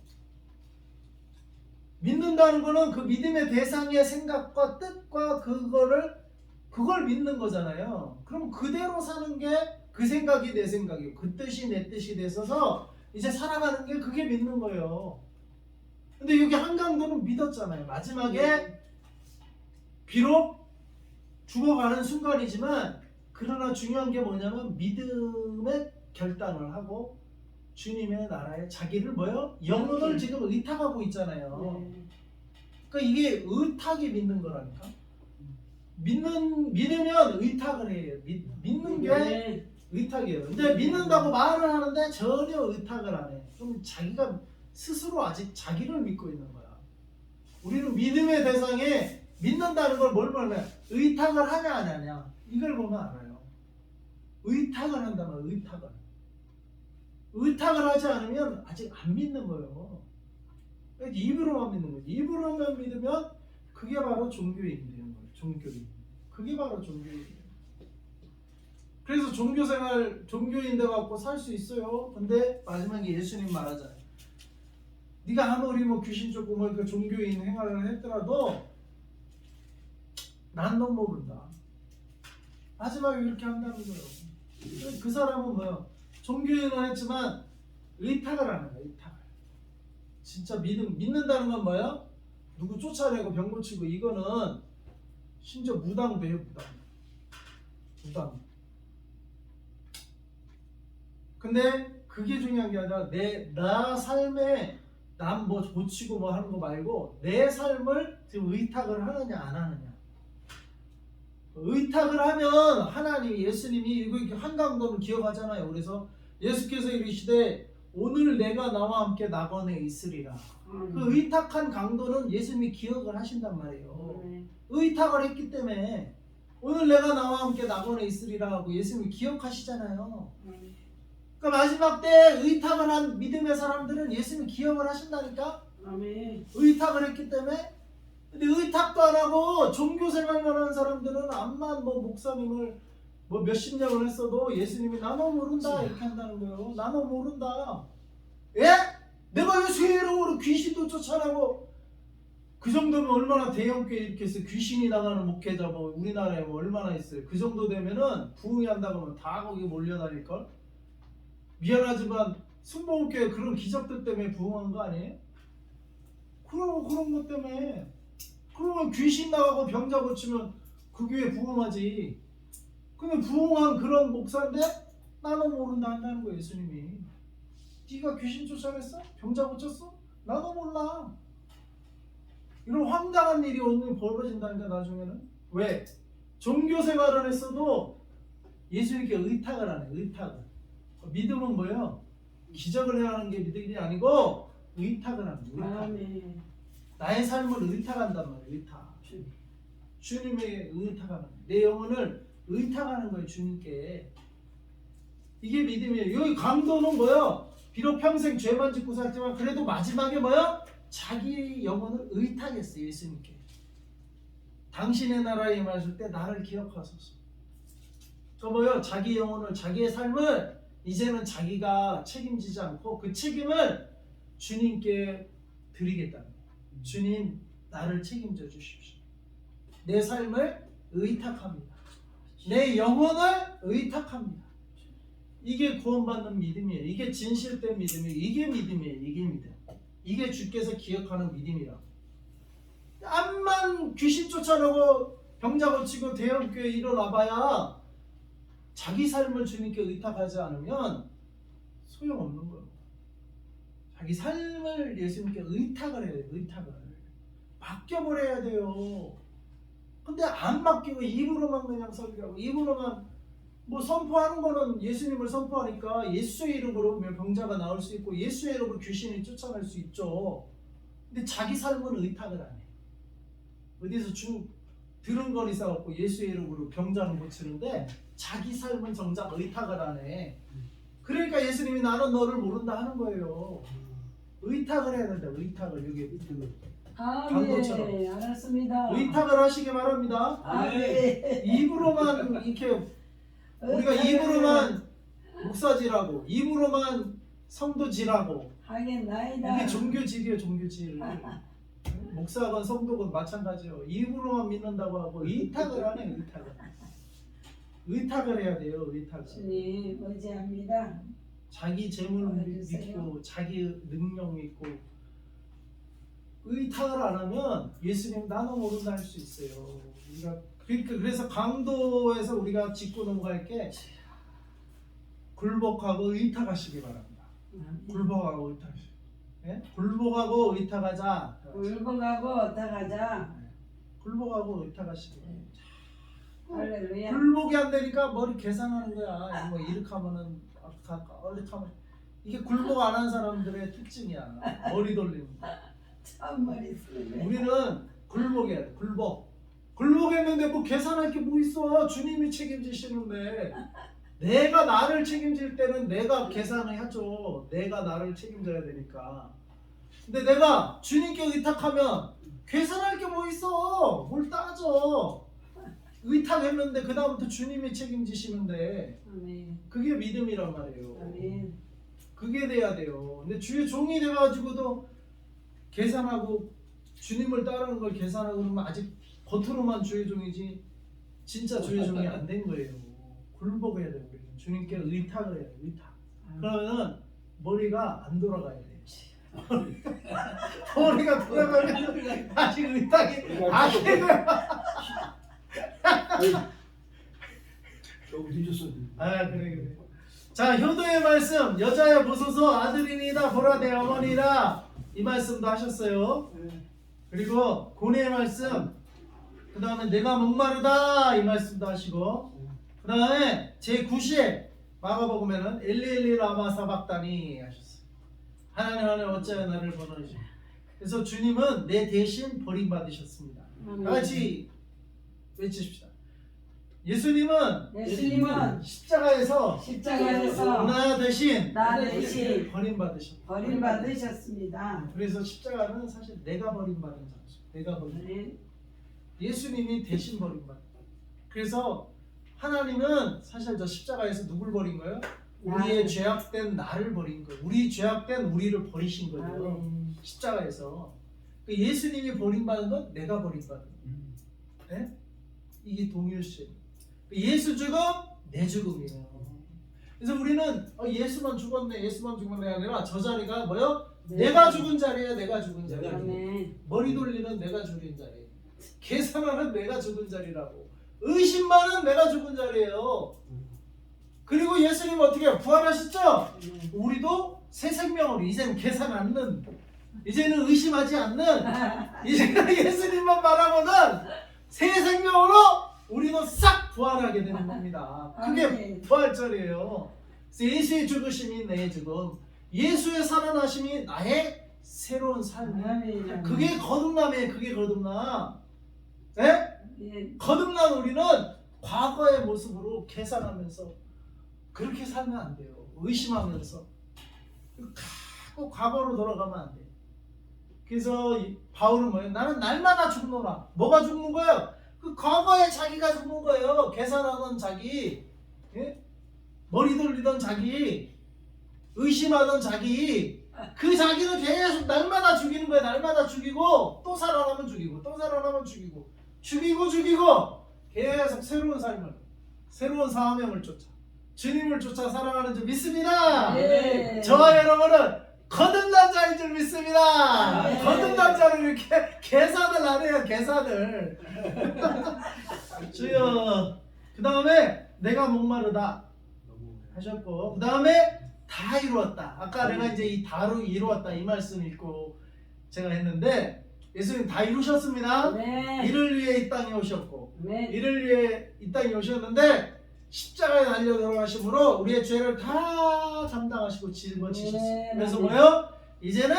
믿는다는 거는 그 믿음의 대상의 생각과 뜻과 그걸 믿는 거잖아요. 그럼 그대로 사는 게 그 생각이 내 생각이고 그 뜻이 내 뜻이 돼서 이제 살아가는 게 그게 믿는 거예요. 근데 여기 한강도는 믿었잖아요. 마지막에 비록 죽어가는 순간이지만 그러나 중요한 게 뭐냐면 믿음의 결단을 하고 주님의 나라에 자기를 뭐요? 영혼을 지금 의탁하고 있잖아요. 네. 그러니까 이게 의탁이 믿는 거라니까. 믿으면 의탁을 해요. 믿는 게 네. 의탁이에요. 근데 믿는다고 말을 하는데 전혀 의탁을 안 해. 그럼 자기가 스스로 아직 자기를 믿고 있는 거야. 우리는 믿음의 대상에 믿는다는 걸 뭘 보면 의탁을 하냐 안 하냐 이걸 보면 알아요. 의탁을 한다면 의탁을 하지 않으면 아직 안 믿는 거예요. 입으로만 믿는 거예요. 입으로만 믿으면 그게 바로 종교인이 되는 거예요. 종교인. 그게 바로 종교인이에요. 그래서 종교생활 종교인 돼 갖고 살 수 있어요. 근데 마지막에 예수님 말하잖아요. 네가 아무리 뭐 귀신 쫓고 뭐 그 종교인 행활을 했더라도 난 너 모른다. 마지막에 이렇게 한다는 거예요. 그 사람은 뭐요? 종교인은 했지만 의탁을 하는 거예요. 의탁을. 진짜 믿는다는 건 뭐예요? 누구 쫓아내고 병 고치고 이거는 심지어 무당도 해요. 무당. 근데 그게 중요한 게 아니라 나 삶에 남 뭐 고치고 뭐 하는 거 말고 내 삶을 지금 의탁을 하느냐 안 하느냐. 의탁을 하면 하나님 예수님이 이거 한강도는 기억하잖아요. 그래서 예수께서 이르시되 오늘 내가 나와 함께 낙원에 있으리라. 그 의탁한 강도는 예수님이 기억을 하신단 말이에요. 의탁을 했기 때문에 오늘 내가 나와 함께 낙원에 있으리라 하고 예수님이 기억하시잖아요. 그러니까 마지막 때 의탁을 한 믿음의 사람들은 예수님이 기억을 하신다니까. 아멘. 의탁을 했기 때문에. 근데 의탁도 안 하고 종교생활만 하는 사람들은 암만 뭐 목사님을 뭐 몇십 년을 했어도 예수님이 나너 모른다 이렇게 한다는 거예요. 나너 모른다. 예? 내가 예수의 이름으로 귀신도 쫓아내고 그 정도면 얼마나 대형교회 이렇게 해서 귀신이 나가는 목회자 뭐 우리나라에 뭐 얼마나 있어요. 그 정도 되면은 부흥이 한다고 하면 다 거기 몰려다닐걸. 미안하지만 순복음교회 그런 기적들 때문에 부흥한 거 아니에요? 그런 것 때문에. 그러면 귀신 나가고 병자 고치면 그 교회 부흥하지. 그러면 부흥한 그런 목사인데 나도 모른다 한다는 거예요. 예수님이. 네가 귀신 쫓아냈어? 병자 고쳤어? 나도 몰라. 이런 황당한 일이 오늘 벌어진다니까 나중에는. 왜? 종교생활을 했어도 예수님께 의탁을 하네. 의탁을. 믿음은 뭐예요? 기적을 해야 하는 게 믿음이 아니고 의탁을 하는 거예요. 아멘. 나의 삶을 의탁한단 말이에요. 의탁. 주님에게 의탁하는 거예요. 내 영혼을 의탁하는 거예요. 주님께. 이게 믿음이에요. 여기 강도는 뭐예요? 비록 평생 죄만 짓고 살지만 그래도 마지막에 뭐예요? 자기 영혼을 의탁했어요. 예수님께. 당신의 나라에 임하실 때 나를 기억하소서. 그 뭐예요? 자기 영혼을 자기의 삶을 이제는 자기가 책임지지 않고 그 책임을 주님께 드리겠다는 거예요. 주님 나를 책임져 주십시오. 내 삶을 의탁합니다. 내 영혼을 의탁합니다. 이게 구원받는 믿음이에요. 이게 진실된 믿음이에요. 이게 믿음이에요. 이게 믿음. 이게 주께서 기억하는 믿음이라고. 암만 귀신 쫓아내고 병자 고치고 대형교회 일어나봐야 자기 삶을 주님께 의탁하지 않으면 소용없는 거예요. 자기 삶을 예수님께 의탁을 해야 돼요. 의탁을. 맡겨버려야 돼요. 근데 안 맡기고 입으로만 그냥 설교하고 입으로만 뭐 선포하는 거는 예수님을 선포하니까 예수의 이름으로 병자가 나올 수 있고 예수의 이름으로 귀신이 쫓아낼 수 있죠. 근데 자기 삶은 의탁을 안 해. 어디서 들은 건 있어갖고 예수의 이름으로 병자는 고치는데 자기 삶은 정작 의탁을 안 해. 그러니까 예수님이 나는 너를 모른다 하는 거예요. 의탁을 해야 된다. 의탁을 여기 강도처럼. 네, 알았습니다. 의탁을 하시기 바랍니다. 네. 입으로만 이렇게 우리가 입으로만 목사질하고 입으로만 성도질하고 하겠나이다. 이게 종교질이에요. 종교질. 목사건 성도건 마찬가지예요. 입으로만 믿는다고 하고 의탁을 하네. 의탁을 해야 돼요. 의탁을. 주님 의지합니다. 자기 재물 도와주세요. 믿고 자기 능력 믿고 의탁을 안 하면 예수님 나도 모른다 할 수 있어요. 우리가 그래서 강도에서 우리가 짚고 넘어갈 게 굴복하고 의탁하시기 바랍니다. 굴복하고 의탁하시. 예? 굴복하고 의탁하자. 굴복하고 어떡하자. 굴복하고 의탁하시기 바랍니다. 할렐루야. 굴복이 안 되니까 머리 계산하는 거야. 뭐 이렇게 하면은 이렇게 하면 이게 굴복 안 한 사람들의 특징이야. 머리 돌리는 거. 참말이 쓰네. 우리는 굴복해야 돼. 굴복했는데 뭐 계산할 게 뭐 있어. 주님이 책임지시는데 내가 나를 책임질 때는 내가 계산을 하죠. 내가 나를 책임져야 되니까. 근데 내가 주님께 의탁하면 계산할 게 뭐 있어. 뭘 따져. 의탁했는데 그 다음부터 주님이 책임지시는데 아멘. 그게 믿음이란 말이에요. 아멘. 그게 돼야 돼요. 근데 주의 종이 돼가지고도 계산하고 주님을 따르는 걸 계산하고 그러면 아직 겉으로만 주의 종이지 진짜 주의 종이 안 된 거예요. 굴복해야 돼요. 우리는 주님께 의탁을 해야 돼요. 의탁. 그러면은 머리가 안 돌아가야 돼요. 머리가 돌아가면 아직 의탁이 안 된 거야. 너무 늦었어. 아 그래. 자 효도의 말씀 여자여 보소서 아들이니이다 보라 내 어머니라 이 말씀도 하셨어요. 그리고 고뇌의 말씀 그 다음에 내가 목마르다 이 말씀도 하시고 그 다음에 제9시에 마가복음에는 엘리엘리 라마 사박다니 하셨어요. 하나님 어찌하여 나를 버리시오. 그래서 주님은 내 대신 버림받으셨습니다. 다 같이 외치십시다. 예수님은 십자가에서 나 대신 버림받으셨습니다. 그래서 십자가는 사실 내가 버림받은 자죠. 내가 버림. 예수님이 대신 버림받은. 그래서 하나님은 사실 저 십자가에서 누굴 버린 거예요? 우리의 죄악된 나를 버린 거예요. 우리 죄악된 우리를 버리신 거예요. 십자가에서. 예수님이 버림받은 건 내가 버림받은. 네? 이게 동일시. 예수 죽음, 내 죽음이에요. 그래서 우리는 예수만 죽었네, 예수만 죽었네 아니라 저 자리가 뭐요? 내가 죽은 자리야, 내가 죽은 자리야. 머리 돌리는 내가 죽은 자리. 계산하는 내가 죽은 자리라고. 의심만은 내가 죽은 자리예요. 그리고 예수님 어떻게 해요? 부활하셨죠? 우리도 새 생명으로 이제는 계산 않는, 이제는 의심하지 않는, 이제는 예수님만 바라보는 새 생명으로 우리도 싹 부활하게 되는 겁니다. 그게 부활절이에요. 그래서 예수의 죽으심이 내 죽음, 예수의 살아나심이 나의 새로운 삶. 그게 거듭남이에요. 그게 거듭남. 네? 거듭난 우리는 과거의 모습으로 계산하면서 그렇게 살면 안 돼요. 의심하면서 꼭 과거로 돌아가면 안 돼요. 그래서 바울은 뭐예요? 나는 날마다 죽노라. 뭐가 죽는 거예요? 그 과거에 자기가 죽는 거예요. 계산하던 자기, 예? 머리 돌리던 자기, 의심하던 자기, 그 자기는 계속 날마다 죽이는 거예요. 날마다 죽이고 또 살아나면 죽이고 또 살아나면 죽이고 계속 새로운 삶을, 새로운 사명을 쫓아 주님을 쫓아 살아가는 줄 믿습니다. 네. 저와 여러분은 거듭난 자인 줄 믿습니다. 네. 거듭난 자를 이렇게 계산을 안 해요. 계산을. 주여. 그 다음에 내가 목마르다 하셨고, 그 다음에 다 이루었다. 아까 내가 이제 이 다로 이루었다 이 말씀 읽고 제가 했는데 예수님 다 이루셨습니다. 네. 이를 위해 이 땅에 오셨고, 네. 이를 위해 이 땅에 오셨는데 십자가에 달려 돌아가심으로 우리의 죄를 다 담당하시고 짊어지셨어요. 네, 그래서 네. 뭐예요? 이제는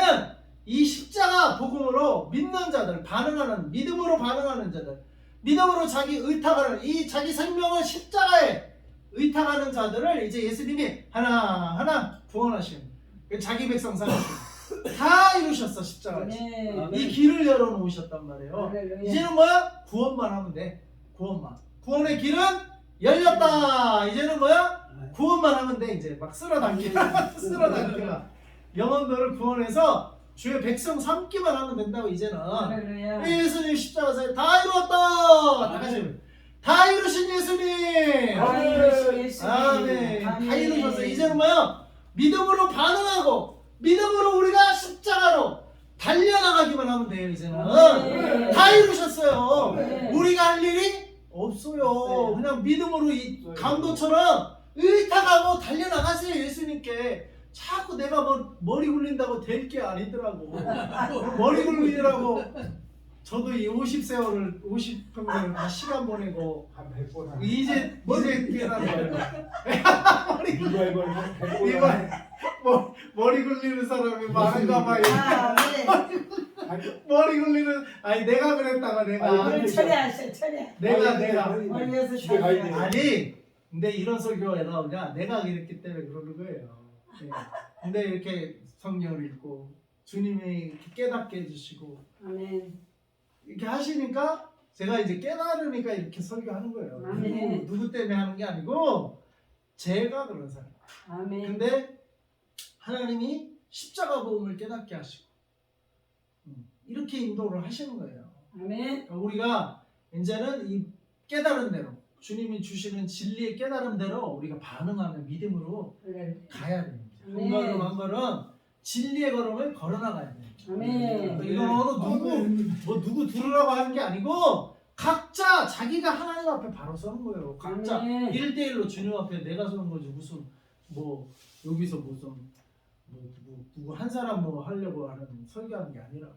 이 십자가 복음으로 믿는 자들, 반응하는, 믿음으로 반응하는 자들, 믿음으로 자기 의탁하는, 이 자기 생명을 십자가에 의탁하는 자들을 이제 예수님이 하나하나 구원하시는, 자기 백성 삼으시는, 다 이루셨어. 십자가에서. 네. 이 길을 열어놓으셨단 말이에요. 할렐루야. 이제는 뭐야? 구원만 하면 돼. 구원만. 구원의 길은 열렸다. 이제는 뭐야? 구원만 하면 돼. 이제 막 쓸어당기가 쓸어당기가 영혼들을 구원해서 주의 백성 삼기만 하면 된다고. 이제는 할렐루야. 예수님 십자가에서 다 이루었다. 다 같이 다 이루신 예수님. 다 이루신 예수님. 아멘. 다 아멘. 이루셨어요. 이제는 뭐야? 믿음으로 반응하고 믿음으로 우리가 십자가로 달려나가기만 하면 돼요. 이제는 네. 다 이루셨어요. 네. 우리가 할 일이 없어요. 네. 그냥 믿음으로 이 강도처럼 의탁하고 달려나가세요. 예수님께. 자꾸 내가 뭐 머리 굴린다고 될 게 아니더라고. 머리 굴리라고 저도 이 50세월을 50평생을 다 시간 보내고 한 100번 이제 깨달은 거예요. 머리 굴리는 사람이 많은가 봐요. 머리 굴리는 아니 내가 그랬다가 내가 오늘 처리하셔 처리. 내가 멀리서 집에 가야 처리. 돼. 아니 근데 이런 설교가 왜 나오냐 내가 그랬기 때문에 그러는 거예요. 네. 근데 이렇게 성경을 읽고 주님이 이렇게 깨닫게 해주시고 아멘. 이렇게 하시니까 제가 이제 깨달으니까 이렇게 설교하는 거예요. 아멘. 누구 때문에 하는 게 아니고 제가 그런 사람. 아멘. 근데 하나님이 십자가 보험을 깨닫게 하시고 이렇게 인도를 하시는 거예요. 아멘. 그러니까 우리가 이제는 이 깨달은 대로 주님이 주시는 진리의 깨달음대로 우리가 반응하는 믿음으로 그래. 가야 됩니다. 한 아멘. 걸음 한 걸음 진리의 걸음을 걸어나가야 돼요. 아멘. 이거는 누구 들으라고 하는 게 아니고 각자 자기가 하나님 앞에 바로 서는 거예요. 각자 아멘. 1대1로 주님 앞에 내가 서는 거지 무슨 뭐 여기서 무슨 누구 한 사람 뭐 하려고 하는 설교하는 게 아니라.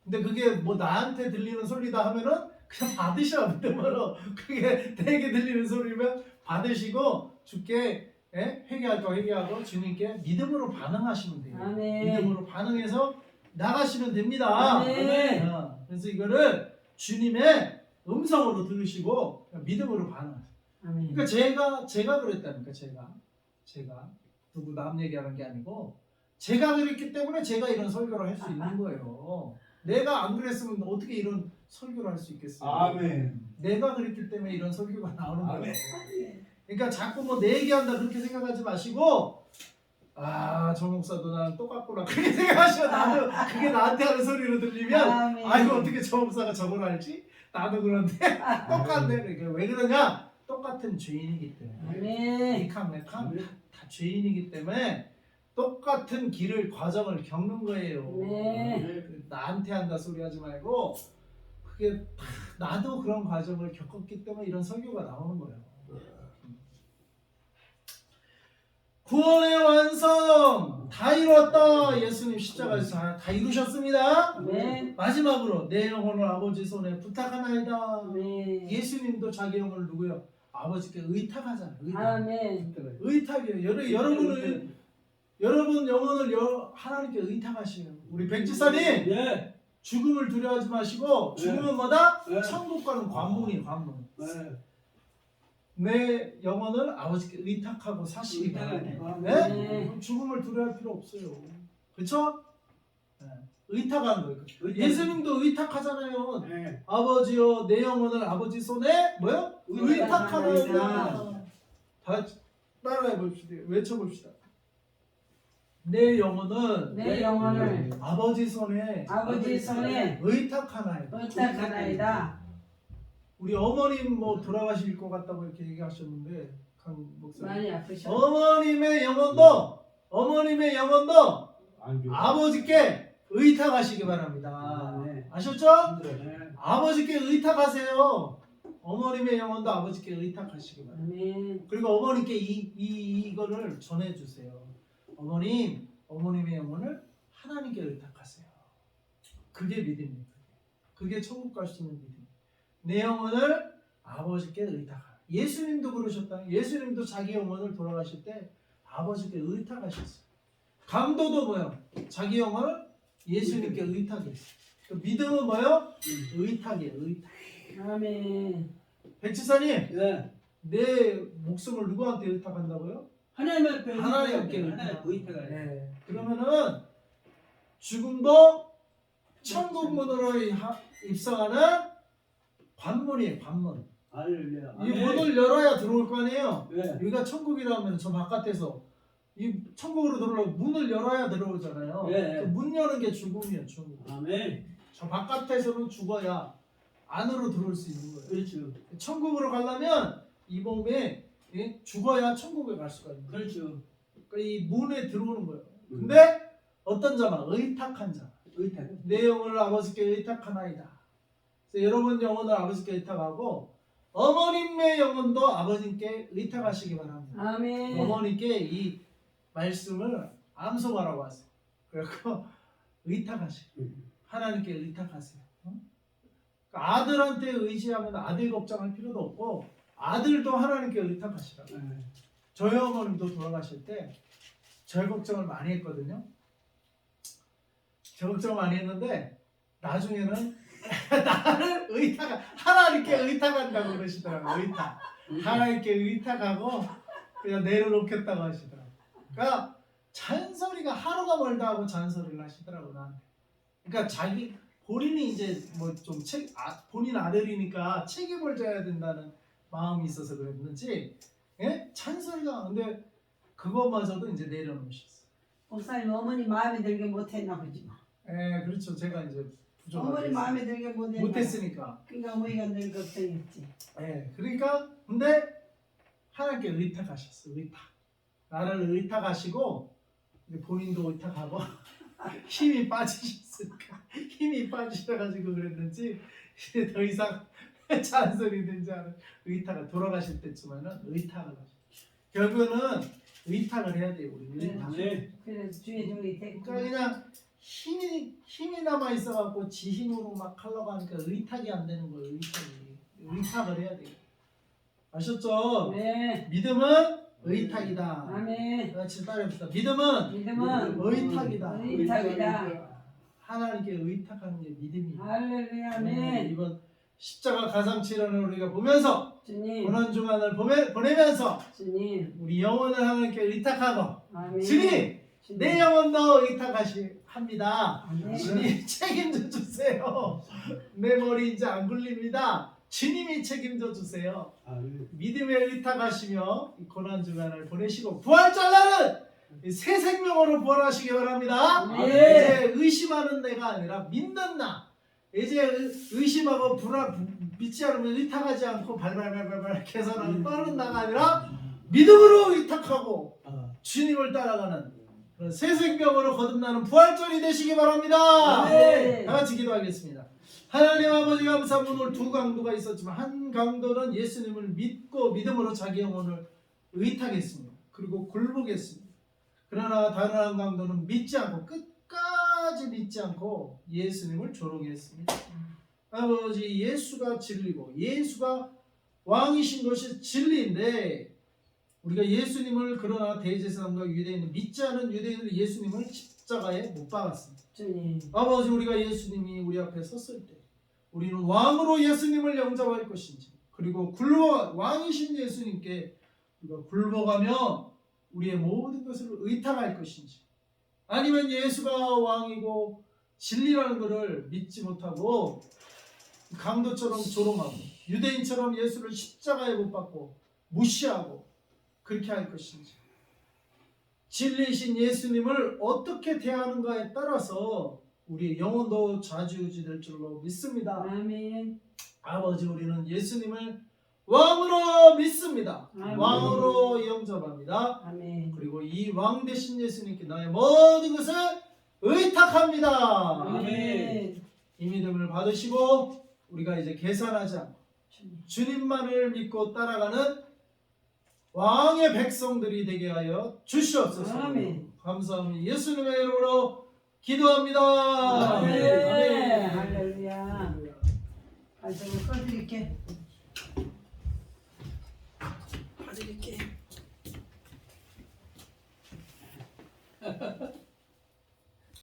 근데 그게 뭐 나한테 들리는 소리다 하면은 그냥 받으셔 믿음으로. 그게 내게 들리는 소리면 받으시고 주께 회개할 거 회개하고 주님께 믿음으로 반응하시면 돼요. 아멘. 믿음으로 반응해서 나가시면 됩니다. 아멘. 그래서 이거를 주님의 음성으로 들으시고 믿음으로 반응하세요. 아멘. 그러니까 제가 그랬다니까 제가 누구 남 얘기하는 게 아니고 제가 그랬기 때문에 제가 이런 설교를 할 수 있는 거예요. 내가 안 그랬으면 어떻게 이런 설교를 할 수 있겠어요? 아멘. 내가 그랬기 때문에 이런 설교가 나오는 거예요. 아멘. 그러니까 자꾸 뭐 내 얘기한다 그렇게 생각하지 마시고 저 목사도 나랑 똑같구나 그렇게 생각하시면 나도 그게 나한테 하는 소리로 들리면 아멘. 아이고 어떻게 저 목사가 저걸 알지? 나도 그런데 똑같네. 그러니까 왜 그러냐? 똑같은 죄인이기 때문에 아멘. 이캉메캉 다 죄인이기 때문에 똑같은 길을 과정을 겪는 거예요. 네. 나한테 한다 소리 하지 말고 그게 다 나도 그런 과정을 겪었기 때문에 이런 설교가 나오는 거예요. 구원의 완성 다 이루었다. 예수님 십자가에서 다 이루셨습니다. 아멘. 마지막으로 내 영혼을 아버지 손에 부탁하나이다. 아멘. 예수님도 자기 영혼을 누구요? 아버지께 의탁하잖아요. 아멘. 의탁이에요. 여러분 영혼을 하나님께 의탁하시요. 우리 백지사님 네. 죽음을 두려워하지 마시고 죽음은 뭐다? 네. 천국 가는 관문이에요. 관문. 네. 내 영혼을 아버지께 의탁하고 사시기 바랍니다. 네? 네. 죽음을 두려워할 필요 없어요. 그렇죠? 네. 의탁하는 거예요. 의탁. 예수님도 의탁하잖아요. 네. 아버지여 내 영혼을 아버지 손에 뭐요? 의탁하나이다. 의탁하나이다. 다 따라해 봅시다. 외쳐 봅시다. 내 영혼은 내 영혼을 아버지 손에 아버지 손에 의탁하나이다. 의탁하나이다. 우리 어머님 뭐 돌아가실 것 같다고 이렇게 얘기하셨는데 강 목사님. 많이 아프셔. 어머님의 영혼도 아버지께 의탁하시기 바랍니다. 네. 아셨죠? 네. 아버지께 의탁하세요. 어머님의 영혼도 아버지께 의탁하시기 바랍니다. 아멘. 그리고 어머님께 이거를 전해주세요. 어머님의 영혼을 하나님께 의탁하세요. 그게 믿음입니다. 그게 천국 갈 수 있는 믿음. 내 영혼을 아버지께 의탁하라. 예수님도 그러셨다. 예수님도 자기 영혼을 돌아가실 때 아버지께 의탁하셨어요. 강도도 뭐요? 자기 영혼을 예수님께 의탁했어요. 그 믿음은 뭐요? 의탁이에요. 의탁. 아멘. 백지사님, 네. 내 목숨을 누구한테 의탁한다고요? 하나님께 하나님께 의탁을. 네. 그러면은 죽음도 천국 문으로 입성하는 관문이에요. 관문. 할렐루야. 이 문을 열어야 들어올 거 아니에요. 네. 여기가 천국이라면 저 바깥에서 이 천국으로 들어오려면 문을 열어야 들어오잖아요. 네. 그 문 여는 게 죽음이에요. 죽음. 아멘. 저 바깥에서는 죽어야 안으로 들어올 수 있는 거예요. 그렇죠. 천국으로 가려면 이 몸에 죽어야 천국에 갈 수가 있는 거예요. 그렇죠. 그러니까 이 문에 들어오는 거예요. 근데 어떤 자만 의탁한 자, 의탁. 내 영혼을 아버지께 의탁하나이다. 그래서 여러분 영혼을 아버지께 의탁하고 어머님의 영혼도 아버님께 의탁하시기 바랍니다. 아멘. 어머니께 이 말씀을 암송하라고 하세요. 그래서 의탁하시고 하나님께 의탁하세요. 그러니까 아들한테 의지하면 아들 걱정할 필요도 없고 아들도 하나님께 의탁하시라고. 저희 어머님도 돌아가실 때 저희 걱정을 많이 했거든요. 저 걱정을 많이 했는데 나중에는 나를 하나님께 의탁한다고 그러시더라고요. 의탁. 하나님께 의탁하고 그냥 내려놓겠다고 하시더라고요. 그러니까 잔소리가 하루가 멀다 하고 잔소리를 하시더라고요. 나한테. 그러니까 자기 본인이 이제 뭐 좀 본인 아들이니까 책임을 져야 된다는 마음이 있어서 그랬는지 예? 잔소리가 근데 그거마저도 이제 내려놓으셨어요. 목사님 어머니 마음에 들게 못했나 보지 마. 예, 그렇죠. 제가 이제 어머니 마음에 들게 못했으니까. 그러니까 어머니가 늘 걱정했지. 예, 그러니까 근데 하나님께 의탁하셨어요. 의탁. 나를 의탁하시고 이제 본인도 의탁하고 힘이 빠지셨으니까 힘이 빠지셔가지고 그랬는지 이제 더 이상 잔소리 듣지 않은 의탁을 돌아가실 때쯤에는 의탁을 하셨어요. 결국은 의탁을 해야 돼요. 우리 의탁. 네. 그래서 주의 종이 됐고. 그러니까 그냥 힘이 남아 있어갖고 지 힘으로 막 하려고 하니까 의탁이 안 되는 거예요. 의탁을 해야 돼요. 아셨죠? 네. 믿음은 의탁이다. 아멘. 같이 따라합시다. 믿음은 의탁이다. 의탁이다. 하나님께 의탁하는 게 믿음이에요. 할렐루야. 아멘. 이번 십자가 가상치료를 우리가 보면서 주님. 고난 주간을 보내면서 주님. 우리 영혼을 하나님께 의탁하고 아멘. 주님 내 영혼도 의탁합니다. 아멘. 주님 책임져 주세요. 내 머리 이제 안 굴립니다. 주님이 책임져 주세요. 믿음에 의탁하시며 이 고난 주간을 보내시고 부활절 날은 새 생명으로 부활하시기 바랍니다. 아멘. 이제 의심하는 내가 아니라 믿는 나. 이제 의심하고 믿지 않으면 의탁하지 않고 발발발발 계산하고 빠른 나가 아니라 믿음으로 의탁하고 주님을 따라가는 그런 새 생명으로 거듭나는 부활절이 되시기 바랍니다. 아멘. 다 같이 기도하겠습니다. 하나님 아버지 감사합니다. 오늘 두 강도가 있었지만 한 강도는 예수님을 믿고 믿음으로 자기 영혼을 의탁했습니다. 그리고 굴복했습니다. 그러나 다른 한 강도는 믿지 않고 끝까지 믿지 않고 예수님을 조롱했습니다. 아버지 예수가 진리고 예수가 왕이신 것이 진리인데 우리가 예수님을 그러나 대제사장과 유대인은 믿지 않은 유대인은 예수님을 십자가에 못 박았습니다. 주님. 아버지 우리가 예수님이 우리 앞에 섰을 때 우리는 왕으로 예수님을 영접할 것인지 그리고 왕이신 예수님께 우리가 굴복하며 우리의 모든 것을 의탁할 것인지 아니면 예수가 왕이고 진리라는 것을 믿지 못하고 강도처럼 조롱하고 유대인처럼 예수를 십자가에 못 박고 무시하고 그렇게 할 것인지 진리이신 예수님을 어떻게 대하는가에 따라서 우리의 영혼도 좌지우지될 줄로 믿습니다. 아멘. 아버지 우리는 예수님을 왕으로 믿습니다. 아멘. 왕으로 영접합니다. 아멘. 그리고 이 왕 대신 예수님께 나의 모든 것을 의탁합니다. 아멘. 이 믿음을 받으시고 우리가 이제 계산하지 않고 주님. 주님만을 믿고 따라가는 왕의 백성들이 되게 하여 주시옵소서. 아멘. 감사합니다. 예수님의 이름으로 기도합니다. 아멘. 아멘. 할렐루야. 말씀을 꺼드릴게.